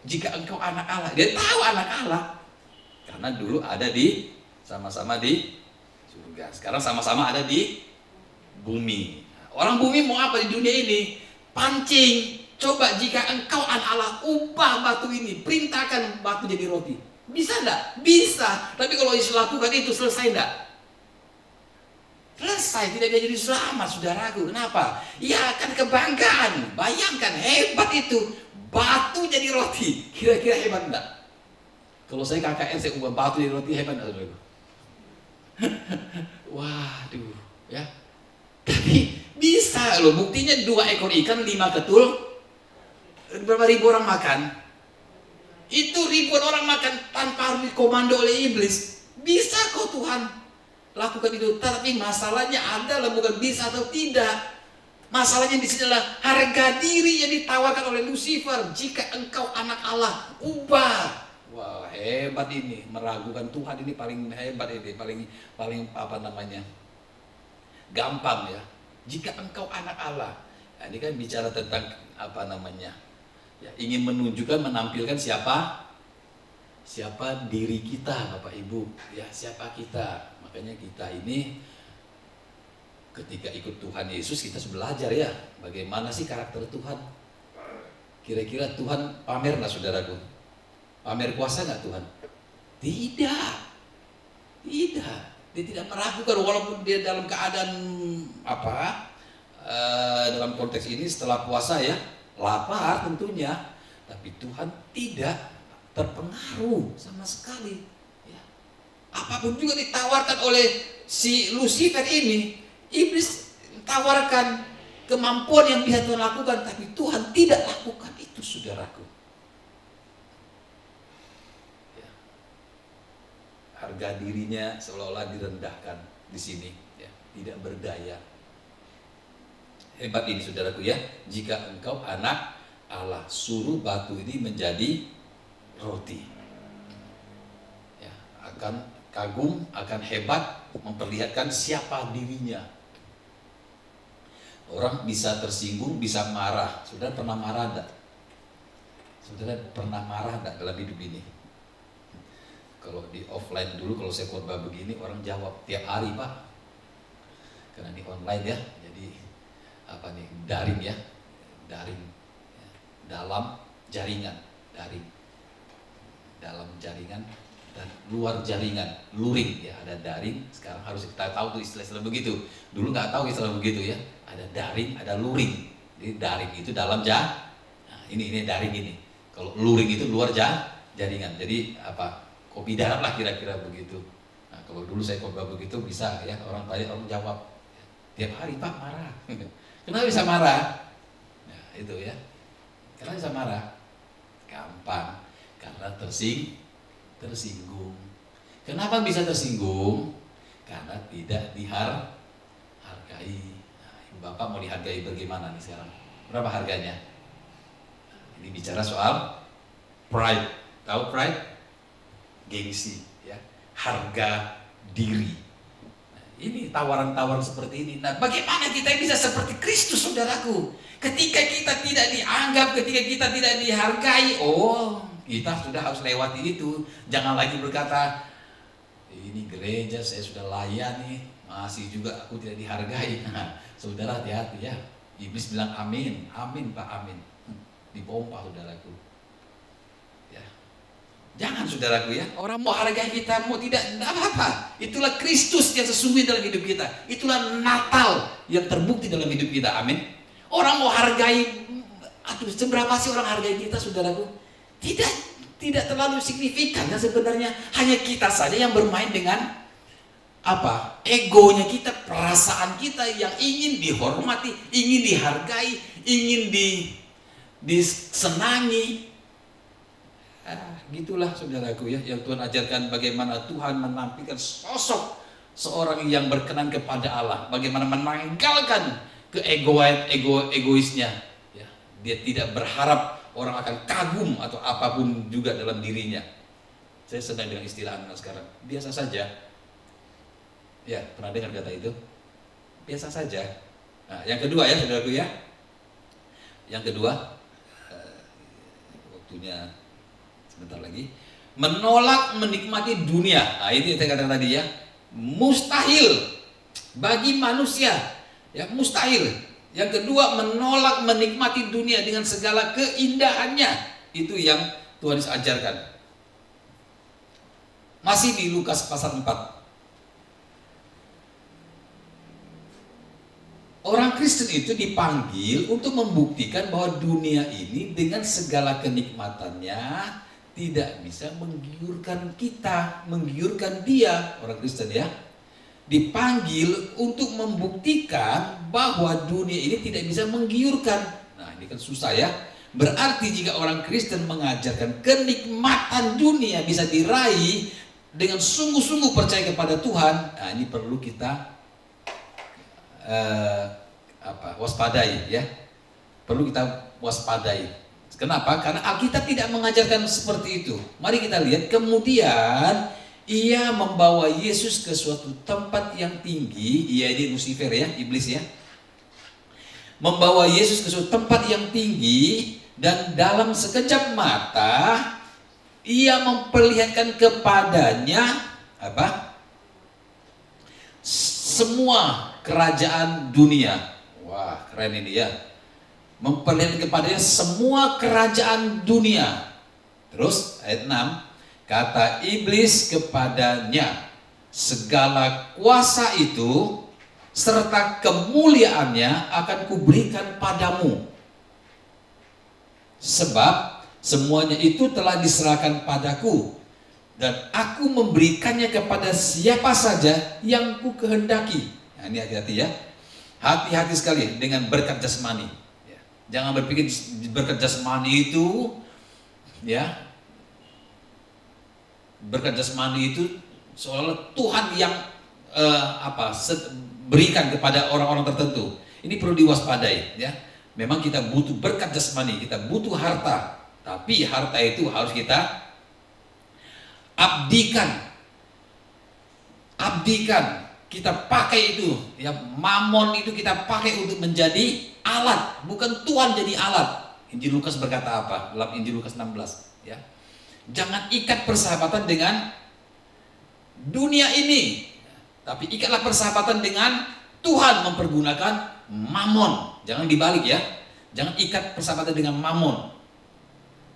jika engkau anak Allah. Dia tahu anak Allah, karena dulu ada di sama-sama di surga. Sekarang sama-sama ada di bumi. Orang bumi mau apa di dunia ini? Pancing. Coba jika engkau anak Allah, ubah batu ini, perintahkan batu jadi roti. Bisa enggak? Bisa. Tapi kalau Yesus lakukan itu, selesai enggak? Selesai, tidak bisa jadi selamat, saudaraku. Kenapa? Ya kan kebanggaan. Bayangkan, hebat itu. Batu jadi roti. Kira-kira hebat enggak? Kalau saya KKN, saya ubah batu jadi roti, hebat enggak, saudaraku? Waduh, ya. Tapi bisa loh, buktinya 2 ekor ikan, 5 ketul, berapa ribu orang makan? Itu ribuan orang makan tanpa harus dikomando oleh iblis. Bisa kok Tuhan lakukan itu. Tapi masalahnya adalah bukan bisa atau tidak. Masalahnya di sini adalah harga diri yang ditawarkan oleh Lucifer. Jika engkau anak Allah, ubah. Wah, hebat ini. Meragukan Tuhan ini paling hebat ini. Paling apa namanya? Gampang ya. Jika engkau anak Allah. Nah, ini kan bicara tentang apa namanya? Ya, ingin menunjukkan, menampilkan siapa diri kita, Bapak Ibu, ya, siapa kita. Makanya kita ini ketika ikut Tuhan Yesus, kita harus belajar ya, bagaimana sih karakter Tuhan. Kira-kira Tuhan pamer nggak, saudaraku? Pamer kuasa nggak Tuhan? Tidak. Dia tidak meragukan, walaupun dia dalam keadaan dalam konteks ini setelah puasa ya, lapar tentunya, tapi Tuhan tidak terpengaruh sama sekali. Ya. Apapun juga ditawarkan oleh si Lucifer ini, iblis tawarkan kemampuan yang bisa Tuhan lakukan, tapi Tuhan tidak lakukan itu, saudaraku. Ya. Harga dirinya seolah-olah direndahkan di sini, ya. Tidak berdaya. Hebat ini, saudaraku ya. Jika engkau anak Allah, suruh batu ini menjadi roti. Ya, akan kagum, akan hebat, memperlihatkan siapa dirinya. Orang bisa tersinggung, bisa marah. Saudara pernah marah enggak? Saudara pernah marah enggak dalam hidup ini? Kalau di offline dulu, kalau saya khotbah begini, orang jawab tiap hari, Pak. Karena di online ya, jadi daring ya, dalam jaringan, dalam jaringan dan luar jaringan, luring ya, ada daring. Sekarang harus kita tahu tuh istilah begitu. Dulu nggak tahu istilah begitu ya. Ada daring, ada luring. Jadi daring itu dalam ini daring ini. Kalau luring itu luar jaringan. Jadi kopi darat lah kira-kira begitu. Nah, kalau dulu saya khotbah begitu bisa ya, orang tanya, orang jawab tiap hari, Pak, marah. Kenapa bisa marah? Nah, itu ya. Kenapa bisa marah? Gampang. Karena tersinggung. Kenapa bisa tersinggung? Karena tidak dihargai. Nah, Ibu Bapak mau dihargai bagaimana nih sekarang? Berapa harganya? Ini bicara soal pride. Tahu pride? Gengsi, ya. Harga diri. Ini tawaran-tawaran seperti ini. Nah, bagaimana kita bisa seperti Kristus, saudaraku? Ketika kita tidak dianggap, ketika kita tidak dihargai, kita sudah harus lewati itu. Jangan lagi berkata, ini gereja saya sudah layani, masih juga aku tidak dihargai. Nah, saudara hati-hati ya. Iblis bilang amin, amin Pak, amin. Dipompa, saudaraku. Jangan, saudaraku ya. Orang mau hargai kita, mau tidak apa-apa. Itulah Kristus yang sesungguhnya dalam hidup kita. Itulah Natal yang terbukti dalam hidup kita. Amin. Orang mau hargai Aduh, seberapa sih orang hargai kita, saudaraku? Tidak terlalu signifikan ya sebenarnya. Hanya kita saja yang bermain dengan apa? Egonya kita, perasaan kita yang ingin dihormati, ingin dihargai, ingin disenangi. Gitulah saudaraku ya, yang Tuhan ajarkan bagaimana Tuhan menampilkan sosok seorang yang berkenan kepada Allah, bagaimana menanggalkan egoisnya. Ya, dia tidak berharap orang akan kagum atau apapun juga dalam dirinya. Saya sedang dengan istilah anak sekarang, biasa saja. Ya, pernah dengar kata itu? Biasa saja. Nah, yang kedua ya saudaraku ya. Yang kedua, waktunya sebentar lagi. Menolak menikmati dunia. Nah, itu yang saya katakan tadi ya. Mustahil bagi manusia. Ya, mustahil. Yang kedua, menolak menikmati dunia dengan segala keindahannya. Itu yang Tuhan Yesus ajarkan. Masih di Lukas pasal 4. Orang Kristen itu dipanggil untuk membuktikan bahwa dunia ini dengan segala kenikmatannya tidak bisa menggiurkan kita, menggiurkan dia, orang Kristen ya. Dipanggil untuk membuktikan bahwa dunia ini tidak bisa menggiurkan. Nah, ini kan susah ya. Berarti jika orang Kristen mengajarkan kenikmatan dunia bisa diraih dengan sungguh-sungguh percaya kepada Tuhan, nah ini perlu kita waspadai ya. Perlu kita waspadai. Kenapa? Karena Alkitab tidak mengajarkan seperti itu. Mari kita lihat. Kemudian ia membawa Yesus ke suatu tempat yang tinggi. Ia ini Lucifer ya, iblis ya. Membawa Yesus ke suatu tempat yang tinggi, dan dalam sekejap mata ia memperlihatkan kepadanya apa? Semua kerajaan dunia. Wah, keren ini ya. Memperlihatkan kepadanya semua kerajaan dunia. Terus ayat 6, kata iblis kepadanya, segala kuasa itu serta kemuliaannya akan kuberikan padamu, sebab semuanya itu telah diserahkan padaku, dan aku memberikannya kepada siapa saja yang ku kehendaki. Nah, ini hati-hati ya. Hati-hati sekali dengan berkat jasmani. Jangan berpikir berkat jasmani itu ya, berkat jasmani itu seolah Tuhan yang berikan kepada orang-orang tertentu. Ini perlu diwaspadai ya. Memang kita butuh berkat jasmani, kita butuh harta, tapi harta itu harus kita abdikan. Kita pakai itu ya, mamon itu kita pakai untuk menjadi alat, bukan Tuhan jadi alat. Injil Lukas berkata apa? Dalam Injil Lukas 16 ya. Jangan ikat persahabatan dengan dunia ini, tapi ikatlah persahabatan dengan Tuhan, mempergunakan mamon. Jangan dibalik ya. Jangan ikat persahabatan dengan mamon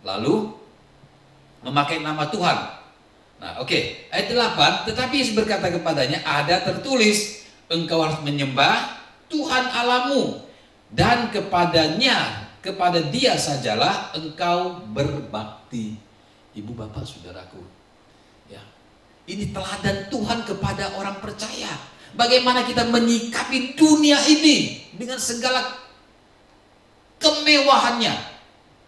lalu memakai nama Tuhan. Nah, oke. Ayat 8, tetapi Yesus berkata kepadanya, ada tertulis, engkau harus menyembah Tuhan Allahmu, dan kepada dia sajalah engkau berbakti. Ibu bapak saudaraku ya, ini teladan Tuhan kepada orang percaya. Bagaimana kita menyikapi dunia ini dengan segala kemewahannya.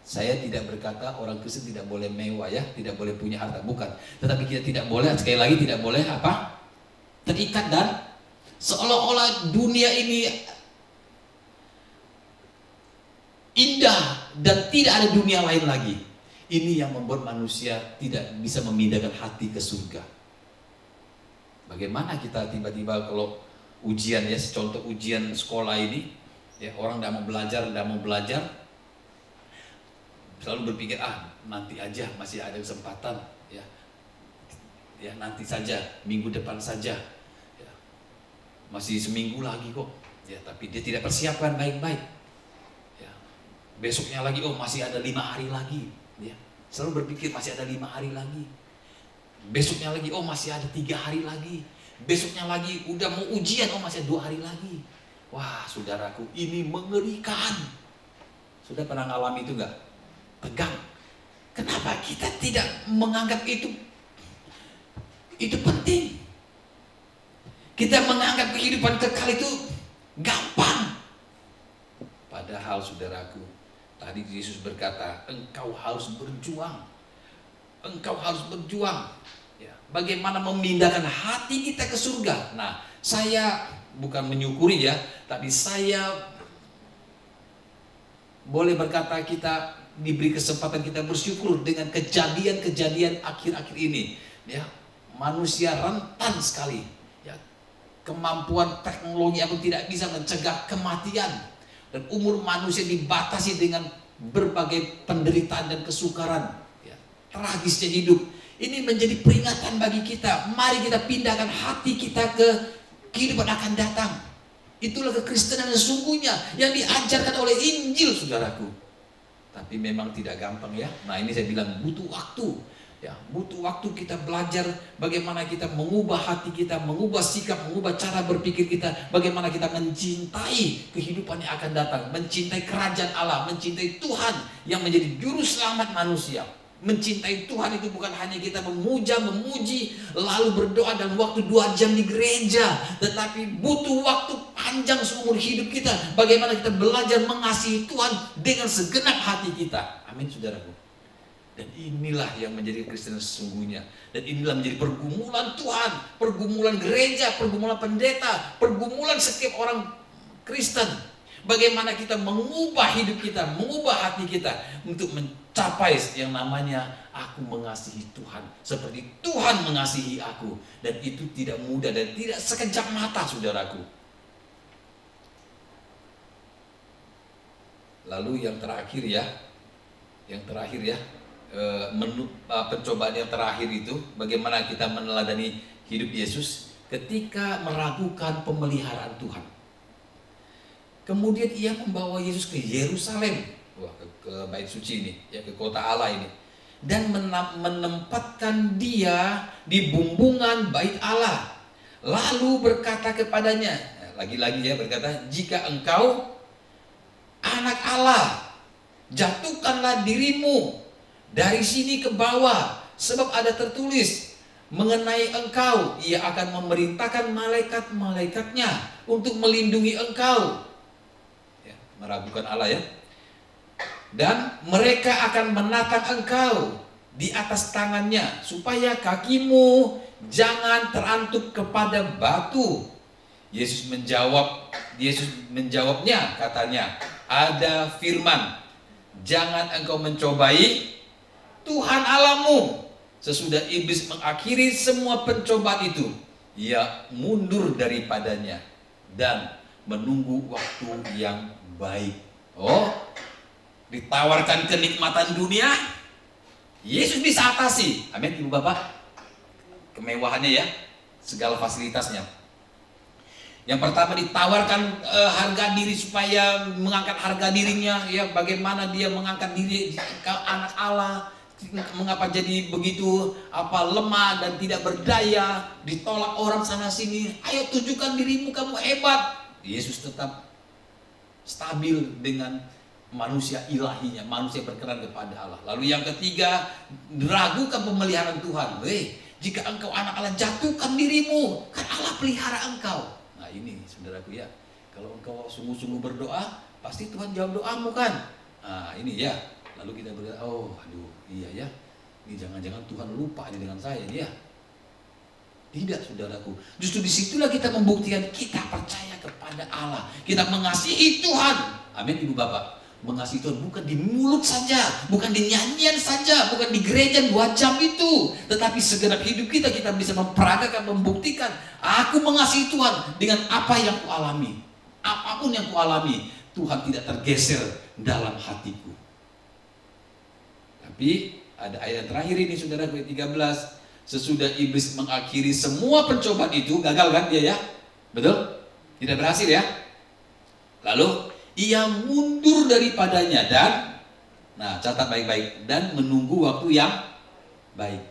Saya tidak berkata orang Kristen tidak boleh mewah ya, tidak boleh punya harta, bukan. Tetapi kita tidak boleh, sekali lagi tidak boleh apa? Terikat dan seolah-olah dunia ini indah dan tidak ada dunia lain lagi. Ini yang membuat manusia tidak bisa memindahkan hati ke surga. Bagaimana kita tiba-tiba kalau ujian ya, contoh ujian sekolah ini ya, orang tidak mau belajar, selalu berpikir nanti aja, masih ada kesempatan ya, nanti saja, minggu depan saja ya, masih seminggu lagi kok ya, tapi dia tidak persiapkan baik-baik ya. Besoknya lagi masih ada 5 hari lagi ya, selalu berpikir masih ada 5 hari lagi. Besoknya lagi masih ada 3 hari lagi. Besoknya lagi udah mau ujian masih ada 2 hari lagi. Wah saudaraku, ini mengerikan. Sudah pernah ngalami itu enggak? Tegang. Kenapa kita tidak menganggap itu penting? Kita menganggap kehidupan kekal itu gampang. Padahal saudaraku, tadi Yesus berkata, engkau harus berjuang. Engkau harus berjuang. Ya, bagaimana memindahkan hati kita ke surga? Nah, saya bukan menyukuri ya, tapi saya boleh berkata kita diberi kesempatan kita bersyukur dengan kejadian-kejadian akhir-akhir ini. Ya, manusia rentan sekali. Ya, kemampuan teknologi yang tidak bisa mencegah kematian, dan umur manusia dibatasi dengan berbagai penderitaan dan kesukaran. Ya, tragisnya hidup. Ini menjadi peringatan bagi kita. Mari kita pindahkan hati kita ke kehidupan akan datang. Itulah kekristenan yang sesungguhnya yang diajarkan oleh Injil, saudaraku. Tapi memang tidak gampang ya. Nah, ini saya bilang butuh waktu. Ya, butuh waktu kita belajar bagaimana kita mengubah hati kita, mengubah sikap, mengubah cara berpikir kita, bagaimana kita mencintai kehidupan yang akan datang, mencintai kerajaan Allah, mencintai Tuhan yang menjadi juru selamat manusia. Mencintai Tuhan itu bukan hanya kita memuji, lalu berdoa dalam waktu 2 jam di gereja, tetapi butuh waktu panjang seumur hidup kita. Bagaimana kita belajar mengasihi Tuhan dengan segenap hati kita. Amin, saudaraku. Dan inilah yang menjadi Kristen sesungguhnya. Dan inilah menjadi pergumulan Tuhan, pergumulan gereja, pergumulan pendeta, pergumulan setiap orang Kristen. Bagaimana kita mengubah hidup kita, mengubah hati kita untuk mencapai yang namanya aku mengasihi Tuhan seperti Tuhan mengasihi aku. Dan itu tidak mudah dan tidak sekejap mata, saudaraku. Lalu yang terakhir ya, pencobaan yang terakhir itu bagaimana kita meneladani hidup Yesus ketika meragukan pemeliharaan Tuhan. Kemudian ia membawa Yesus ke Yerusalem, ke bait suci ini, ya, ke kota Allah ini, dan menempatkan dia di bumbungan bait Allah. Lalu berkata kepadanya, lagi-lagi ya berkata, jika engkau anak Allah, jatuhkanlah dirimu dari sini ke bawah, sebab ada tertulis mengenai engkau, ia akan memerintahkan malaikat-malaikatnya untuk melindungi engkau. Meragukan Allah ya. Dan mereka akan menatang engkau di atas tangannya supaya kakimu jangan terantuk kepada batu. Yesus menjawabnya, katanya, ada firman, jangan engkau mencobai Tuhan Allahmu. Sesudah iblis mengakhiri semua pencobaan itu, ia mundur daripadanya dan menunggu waktu yang baik. Oh, ditawarkan kenikmatan dunia, Yesus bisa atasi. Amin, ibu bapak. Kemewahannya ya, segala fasilitasnya. Yang pertama ditawarkan harga diri supaya mengangkat harga dirinya, ya, bagaimana dia mengangkat diri ke anak Allah. Mengapa jadi begitu lemah dan tidak berdaya, ditolak orang sana sini. Ayo tunjukkan dirimu, kamu hebat. Yesus tetap stabil dengan manusia ilahinya, manusia berkenan kepada Allah. Lalu yang ketiga, ragukan pemeliharaan Tuhan. Jika engkau anak Allah, jatuhkan dirimu, kan Allah pelihara engkau. Nah ini saudaraku ya, kalau engkau sungguh-sungguh berdoa, pasti Tuhan jawab doamu kan. Nah ini ya, lalu kita berkata, iya ya, ini jangan-jangan Tuhan lupa dengan saya ini ya. Tidak, saudaraku. Justru disitulah kita membuktikan kita percaya kepada Allah. Kita mengasihi Tuhan. Amin, ibu bapak. Mengasihi Tuhan bukan di mulut saja, bukan di nyanyian saja, bukan di gereja 2 jam itu, tetapi segenap hidup kita bisa memperagakan, membuktikan aku mengasihi Tuhan dengan apa yang kualami. Apapun yang kualami, Tuhan tidak tergeser dalam hatiku. Tapi ada ayat terakhir ini, saudaraku, 13. Sesudah iblis mengakhiri semua pencobaan itu, gagal kan dia ya? Betul? Tidak berhasil ya? Lalu ia mundur daripadanya dan, nah catat baik-baik, dan menunggu waktu yang baik.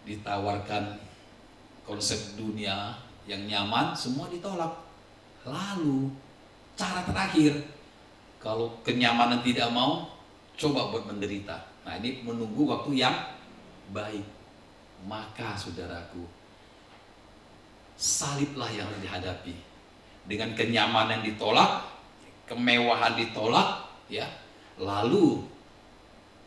Ditawarkan konsep dunia yang nyaman, semua ditolak. Lalu cara terakhir. Kalau kenyamanan tidak mau, coba buat menderita. Nah, ini menunggu waktu yang baik. Maka saudaraku, saliblah yang harus dihadapi. Dengan kenyamanan ditolak, kemewahan ditolak, ya. Lalu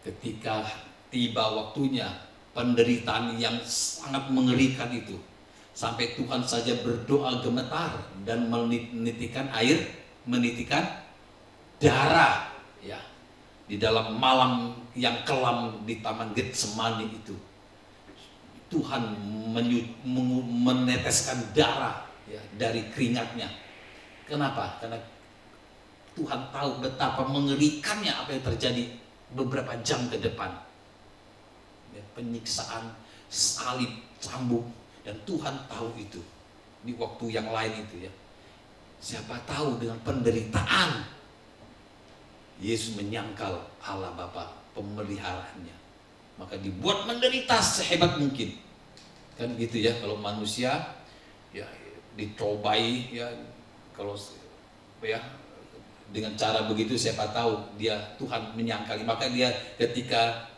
ketika tiba waktunya, penderitaan yang sangat mengerikan itu, sampai Tuhan saja berdoa gemetar dan menitikan air, menitikan darah, ya, di dalam malam yang kelam di Taman Getsemani itu. Tuhan meneteskan darah, ya, dari keringatnya. Kenapa? Karena Tuhan tahu betapa mengerikannya apa yang terjadi beberapa jam ke depan. Ya, penyiksaan, salib, cambuk, dan Tuhan tahu itu di waktu yang lain itu, ya. Siapa tahu dengan penderitaan Yesus menyangkal Allah Bapa pemeliharaannya, maka dibuat menderita sehebat mungkin. Kan gitu ya, kalau manusia ya dicobai, ya kalau ya dengan cara begitu siapa tahu dia Tuhan menyangkali, maka dia ketika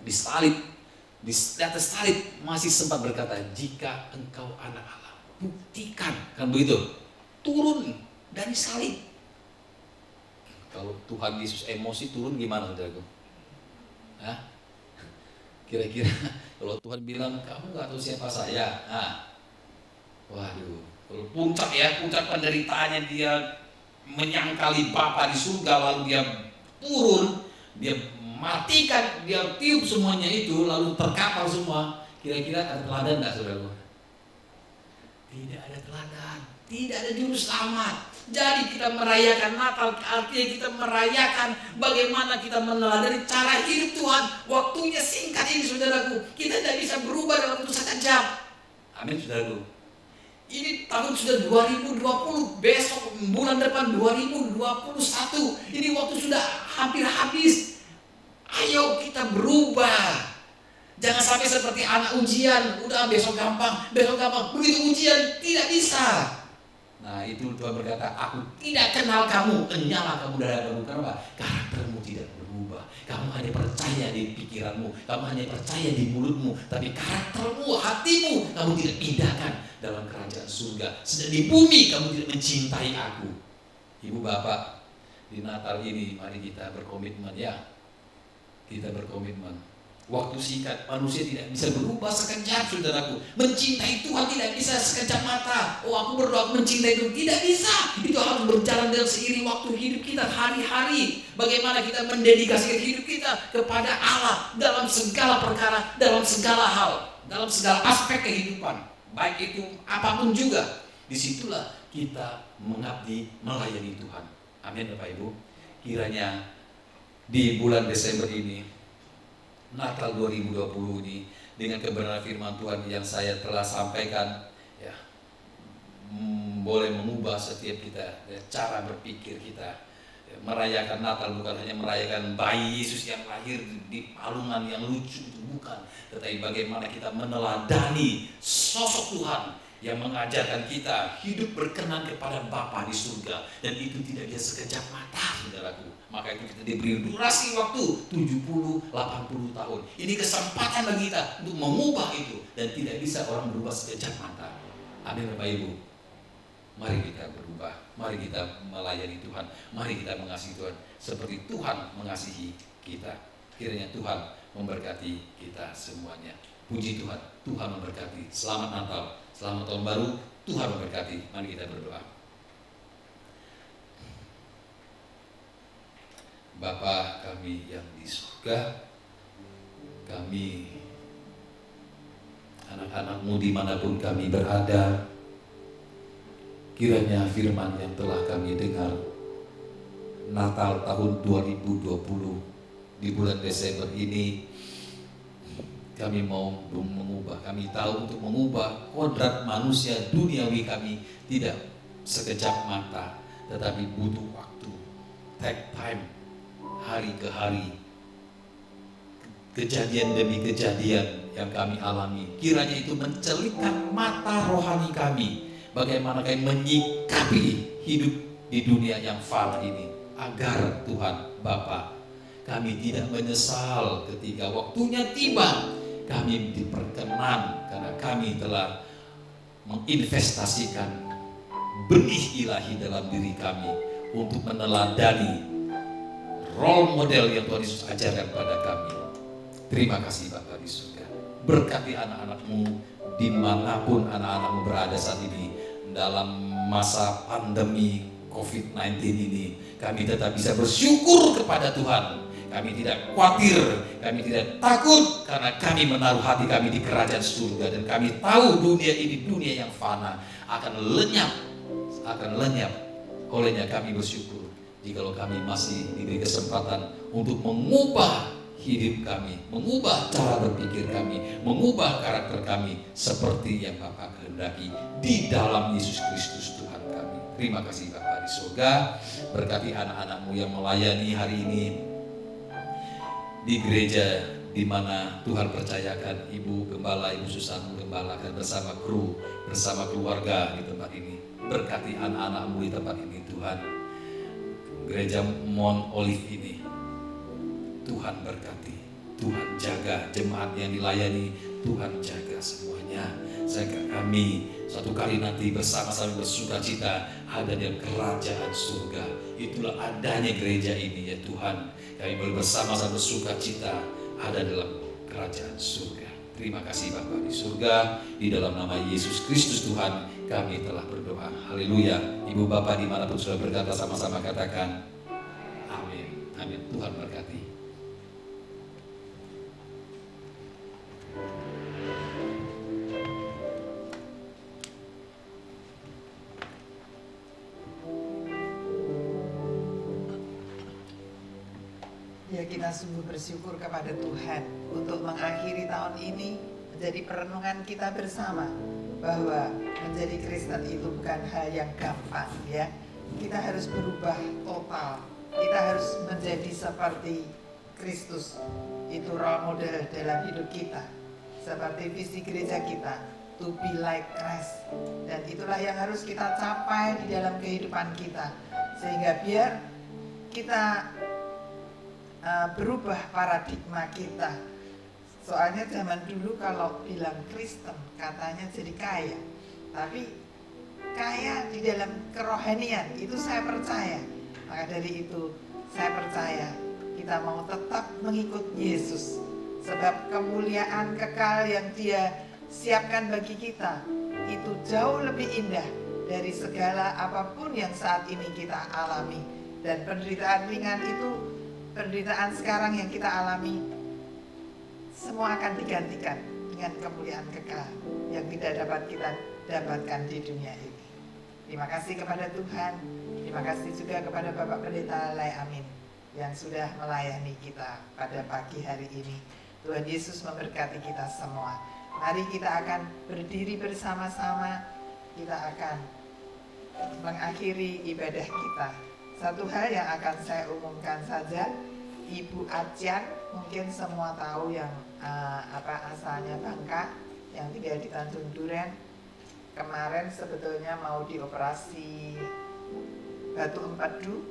disalib, di atas salib masih sempat berkata, jika engkau anak Allah, buktikan, kan begitu, turun dari salib. Kalau Tuhan Yesus emosi turun gimana saudaraku? Hah? Kira-kira kalau Tuhan bilang kamu nggak tahu siapa saya, waduh, kalau puncak ya, puncak penderitaannya dia menyangkali Bapa di surga, lalu dia turun, dia matikan, dia tiup semuanya itu, lalu terkapar semua. Kira-kira ada teladan nggak saudaraku? Tidak ada teladan, tidak ada juru selamat. Jadi kita merayakan Natal, artinya kita merayakan bagaimana kita meneladani cara hidup Tuhan. Waktunya singkat ini saudaraku, kita tidak bisa berubah dalam waktu sekejap. Amin saudaraku. Ini tahun sudah 2020, besok bulan depan 2021. Ini waktu sudah hampir habis. Ayo kita berubah. Jangan sampai seperti anak ujian, udah besok gampang. Begitu ujian tidak bisa. Nah itu Tuhan berkata, aku tidak kenal kamu, enyala kamu dari kamu. Kenapa? Karaktermu tidak berubah. Kamu hanya percaya di pikiranmu, kamu hanya percaya di mulutmu, tapi karaktermu, hatimu, kamu tidak pindahkan dalam kerajaan surga. Sedang di bumi kamu tidak mencintai aku. Ibu bapak, di Natal ini mari kita berkomitmen, ya. Kita berkomitmen. Waktu singkat, manusia tidak bisa berubah sekejap saudaraku. Mencintai Tuhan tidak bisa sekejap mata. Oh aku berdoa mencintai Tuhan, tidak bisa. Itu harus berjalan dengan seiring waktu hidup kita hari-hari. Bagaimana kita mendedikasikan hidup kita kepada Allah dalam segala perkara, dalam segala hal, dalam segala aspek kehidupan. Baik itu apapun juga. Disitulah kita mengabdi, melayani Tuhan. Amin Bapak Ibu. Kiranya di bulan Desember ini, Natal 2020 ini, dengan kebenaran firman Tuhan yang saya telah sampaikan, ya, boleh mengubah setiap kita, ya, cara berpikir kita. Ya, merayakan Natal bukan hanya merayakan bayi Yesus yang lahir di palungan yang lucu, itu bukan, tetapi bagaimana kita meneladani sosok Tuhan yang mengajarkan kita hidup berkenan kepada Bapa di surga, dan itu tidak bisa sekejap mata saudaraku. Maka itu kita diberi durasi waktu 70-80 tahun. Ini kesempatan bagi kita untuk mengubah itu, dan tidak bisa orang berubah sekejap mata. Amin Bapak Ibu. Mari kita berubah, mari kita melayani Tuhan, mari kita mengasihi Tuhan seperti Tuhan mengasihi kita. Kiranya Tuhan memberkati kita semuanya. Puji Tuhan, Tuhan memberkati. Selamat Natal, selamat tahun baru, Tuhan memberkati. Mari kita berdoa. Bapa kami yang di surga, kami anak-anak-Mu dimanapun kami berada, kiranya firman yang telah kami dengar Natal tahun 2020 di bulan Desember ini, kami mau mengubah. Kami tahu untuk mengubah kodrat manusia duniawi kami tidak sekejap mata, tetapi butuh waktu, take time, hari ke hari, kejadian demi kejadian yang kami alami. Kiranya itu mencelikkan mata rohani kami, bagaimana kami menyikapi hidup di dunia yang fana ini, agar Tuhan Bapa, kami tidak menyesal ketika waktunya tiba. Kami diperkenan karena kami telah menginvestasikan benih ilahi dalam diri kami untuk meneladani role model yang Tuhan Yesus ajarkan pada kami. Terima kasih Bapa di surga. Berkati anak-anak-Mu dimanapun anak-anak-Mu berada saat ini dalam masa pandemi COVID-19 ini. Kami tetap bisa bersyukur kepada Tuhan. Kami tidak khawatir, kami tidak takut, karena kami menaruh hati kami di kerajaan surga. Dan kami tahu dunia ini dunia yang fana, akan lenyap. Olehnya kami bersyukur jikalau kami masih diberi kesempatan untuk mengubah hidup kami, mengubah cara berpikir kami, mengubah karakter kami seperti yang Bapa kehendaki di dalam Yesus Kristus Tuhan kami. Terima kasih Bapa di surga. Berkati anak-anak-Mu yang melayani hari ini di gereja di mana Tuhan percayakan Ibu Gembala, Ibu Susan menggembalakan bersama kru, bersama keluarga di tempat ini. Berkati anak-anak-Mu di tempat ini Tuhan. Gereja Mount Olive ini Tuhan berkati, Tuhan jaga jemaat yang dilayani, Tuhan jaga semuanya. Kami suatu kali nanti bersama-sama bersuka cita ada dalam kerajaan surga. Itulah adanya gereja ini ya Tuhan. Kami boleh bersama-sama bersuka cita ada dalam kerajaan surga. Terima kasih Bapa di surga. Di dalam nama Yesus Kristus Tuhan kami telah berdoa. Haleluya. Ibu Bapak dimanapun sudah berkata, sama-sama katakan amin. Amin. Tuhan berkati. Ya, kita sungguh bersyukur kepada Tuhan untuk mengakhiri tahun ini menjadi perenungan kita bersama bahwa menjadi Kristen itu bukan hal yang gampang ya. Kita harus berubah total. Kita harus menjadi seperti Kristus. Itu role model dalam hidup kita. Seperti visi gereja kita, to be like Christ. Dan itulah yang harus kita capai di dalam kehidupan kita. Sehingga biar kita berubah paradigma kita. Soalnya zaman dulu kalau bilang Kristen katanya jadi kaya. Tapi kaya di dalam kerohanian itu saya percaya. Maka dari itu saya percaya kita mau tetap mengikut Yesus. Sebab kemuliaan kekal yang Dia siapkan bagi kita itu jauh lebih indah dari segala apapun yang saat ini kita alami. Dan penderitaan ringan itu, penderitaan sekarang yang kita alami, semua akan digantikan dengan kemuliaan kekal yang tidak dapat kita dapatkan di dunia ini. Terima kasih kepada Tuhan. Terima kasih juga kepada Bapak Pendeta Lai Amin yang sudah melayani kita pada pagi hari ini. Tuhan Yesus memberkati kita semua. Mari kita akan berdiri bersama-sama. Kita akan mengakhiri ibadah kita. Satu hal yang akan saya umumkan saja, Ibu Acian, mungkin semua tahu yang asalnya Bangka, yang tinggal di Tanjung Duren. Kemarin sebetulnya mau dioperasi batu empedu,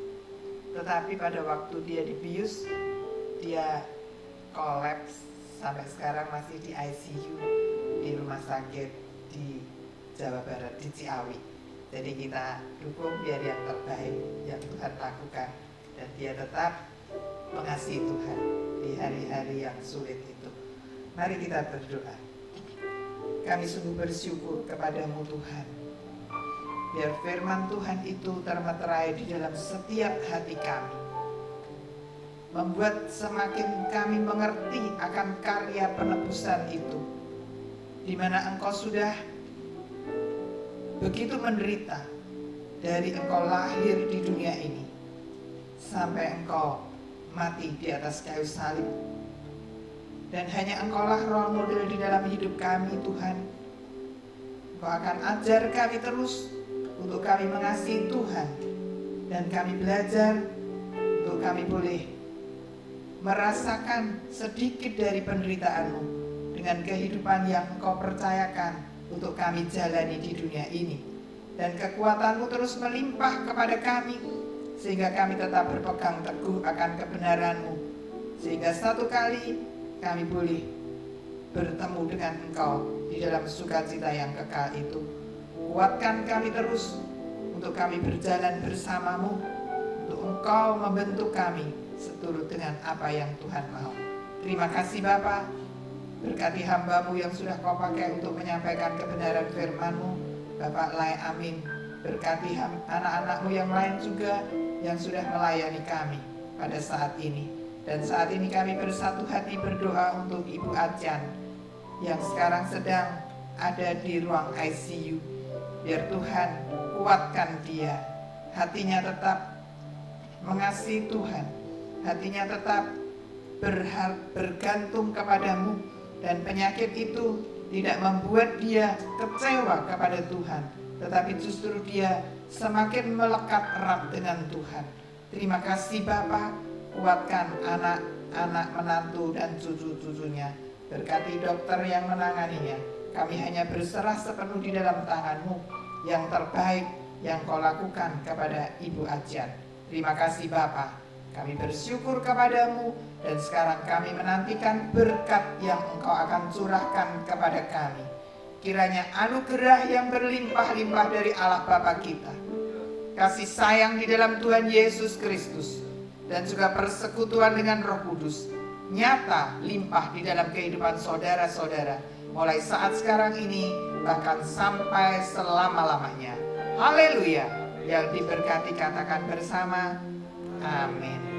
tetapi pada waktu dia dibius, dia kolaps. Sampai sekarang masih di ICU di rumah sakit di Jawa Barat, di Ciawi. Jadi kita dukung biar yang terbaik yang Tuhan lakukan, dan dia tetap mengasihi Tuhan di hari-hari yang sulit itu. Mari kita berdoa. Kami sungguh bersyukur kepada-Mu Tuhan. Biar firman Tuhan itu termeterai di dalam setiap hati kami. Membuat semakin kami mengerti akan karya penebusan itu. Di mana Engkau sudah begitu menderita dari Engkau lahir di dunia ini sampai Engkau mati di atas kayu salib. Dan hanya Engkaulah role model di dalam hidup kami Tuhan. Engkau akan ajar kami terus untuk kami mengasihi Tuhan. Dan kami belajar untuk kami boleh merasakan sedikit dari penderitaan-Mu dengan kehidupan yang Engkau percayakan untuk kami jalani di dunia ini. dan kekuatan-Mu terus melimpah kepada kami, sehingga kami tetap berpegang teguh akan kebenaran-Mu, sehingga satu kali kami boleh bertemu dengan Engkau di dalam sukacita yang kekal itu. Kuatkan kami terus untuk kami berjalan bersama-Mu, untuk Engkau membentuk kami seturut dengan apa yang Tuhan mau. Terima kasih Bapa, berkati hamba-Mu yang sudah Kau pakai untuk menyampaikan kebenaran firman-Mu. Bapak Lai Amin, berkati anak-anak-Mu yang lain juga yang sudah melayani kami pada saat ini. Dan saat ini kami bersatu hati berdoa untuk Ibu Ajan yang sekarang sedang ada di ruang ICU. Biar Tuhan kuatkan dia, hatinya tetap mengasihi Tuhan, hatinya tetap bergantung kepadamu, dan penyakit itu tidak membuat dia kecewa kepada Tuhan, tetapi justru dia semakin melekat erat dengan Tuhan. Terima kasih Bapa, kuatkan anak-anak, menantu dan cucu-cucunya, berkati dokter yang menanganinya. Kami hanya berserah sepenuh di dalam tangan-Mu, yang terbaik yang Kau lakukan kepada Ibu Ajan. Terima kasih Bapa, kami bersyukur kepadamu, dan sekarang kami menantikan berkat yang Engkau akan curahkan kepada kami. Kiranya anugerah yang berlimpah-limpah dari Allah Bapa kita, kasih sayang di dalam Tuhan Yesus Kristus, dan juga persekutuan dengan Roh Kudus nyata limpah di dalam kehidupan saudara-saudara, mulai saat sekarang ini bahkan sampai selama-lamanya. Haleluya. Yang diberkati katakan bersama, amin.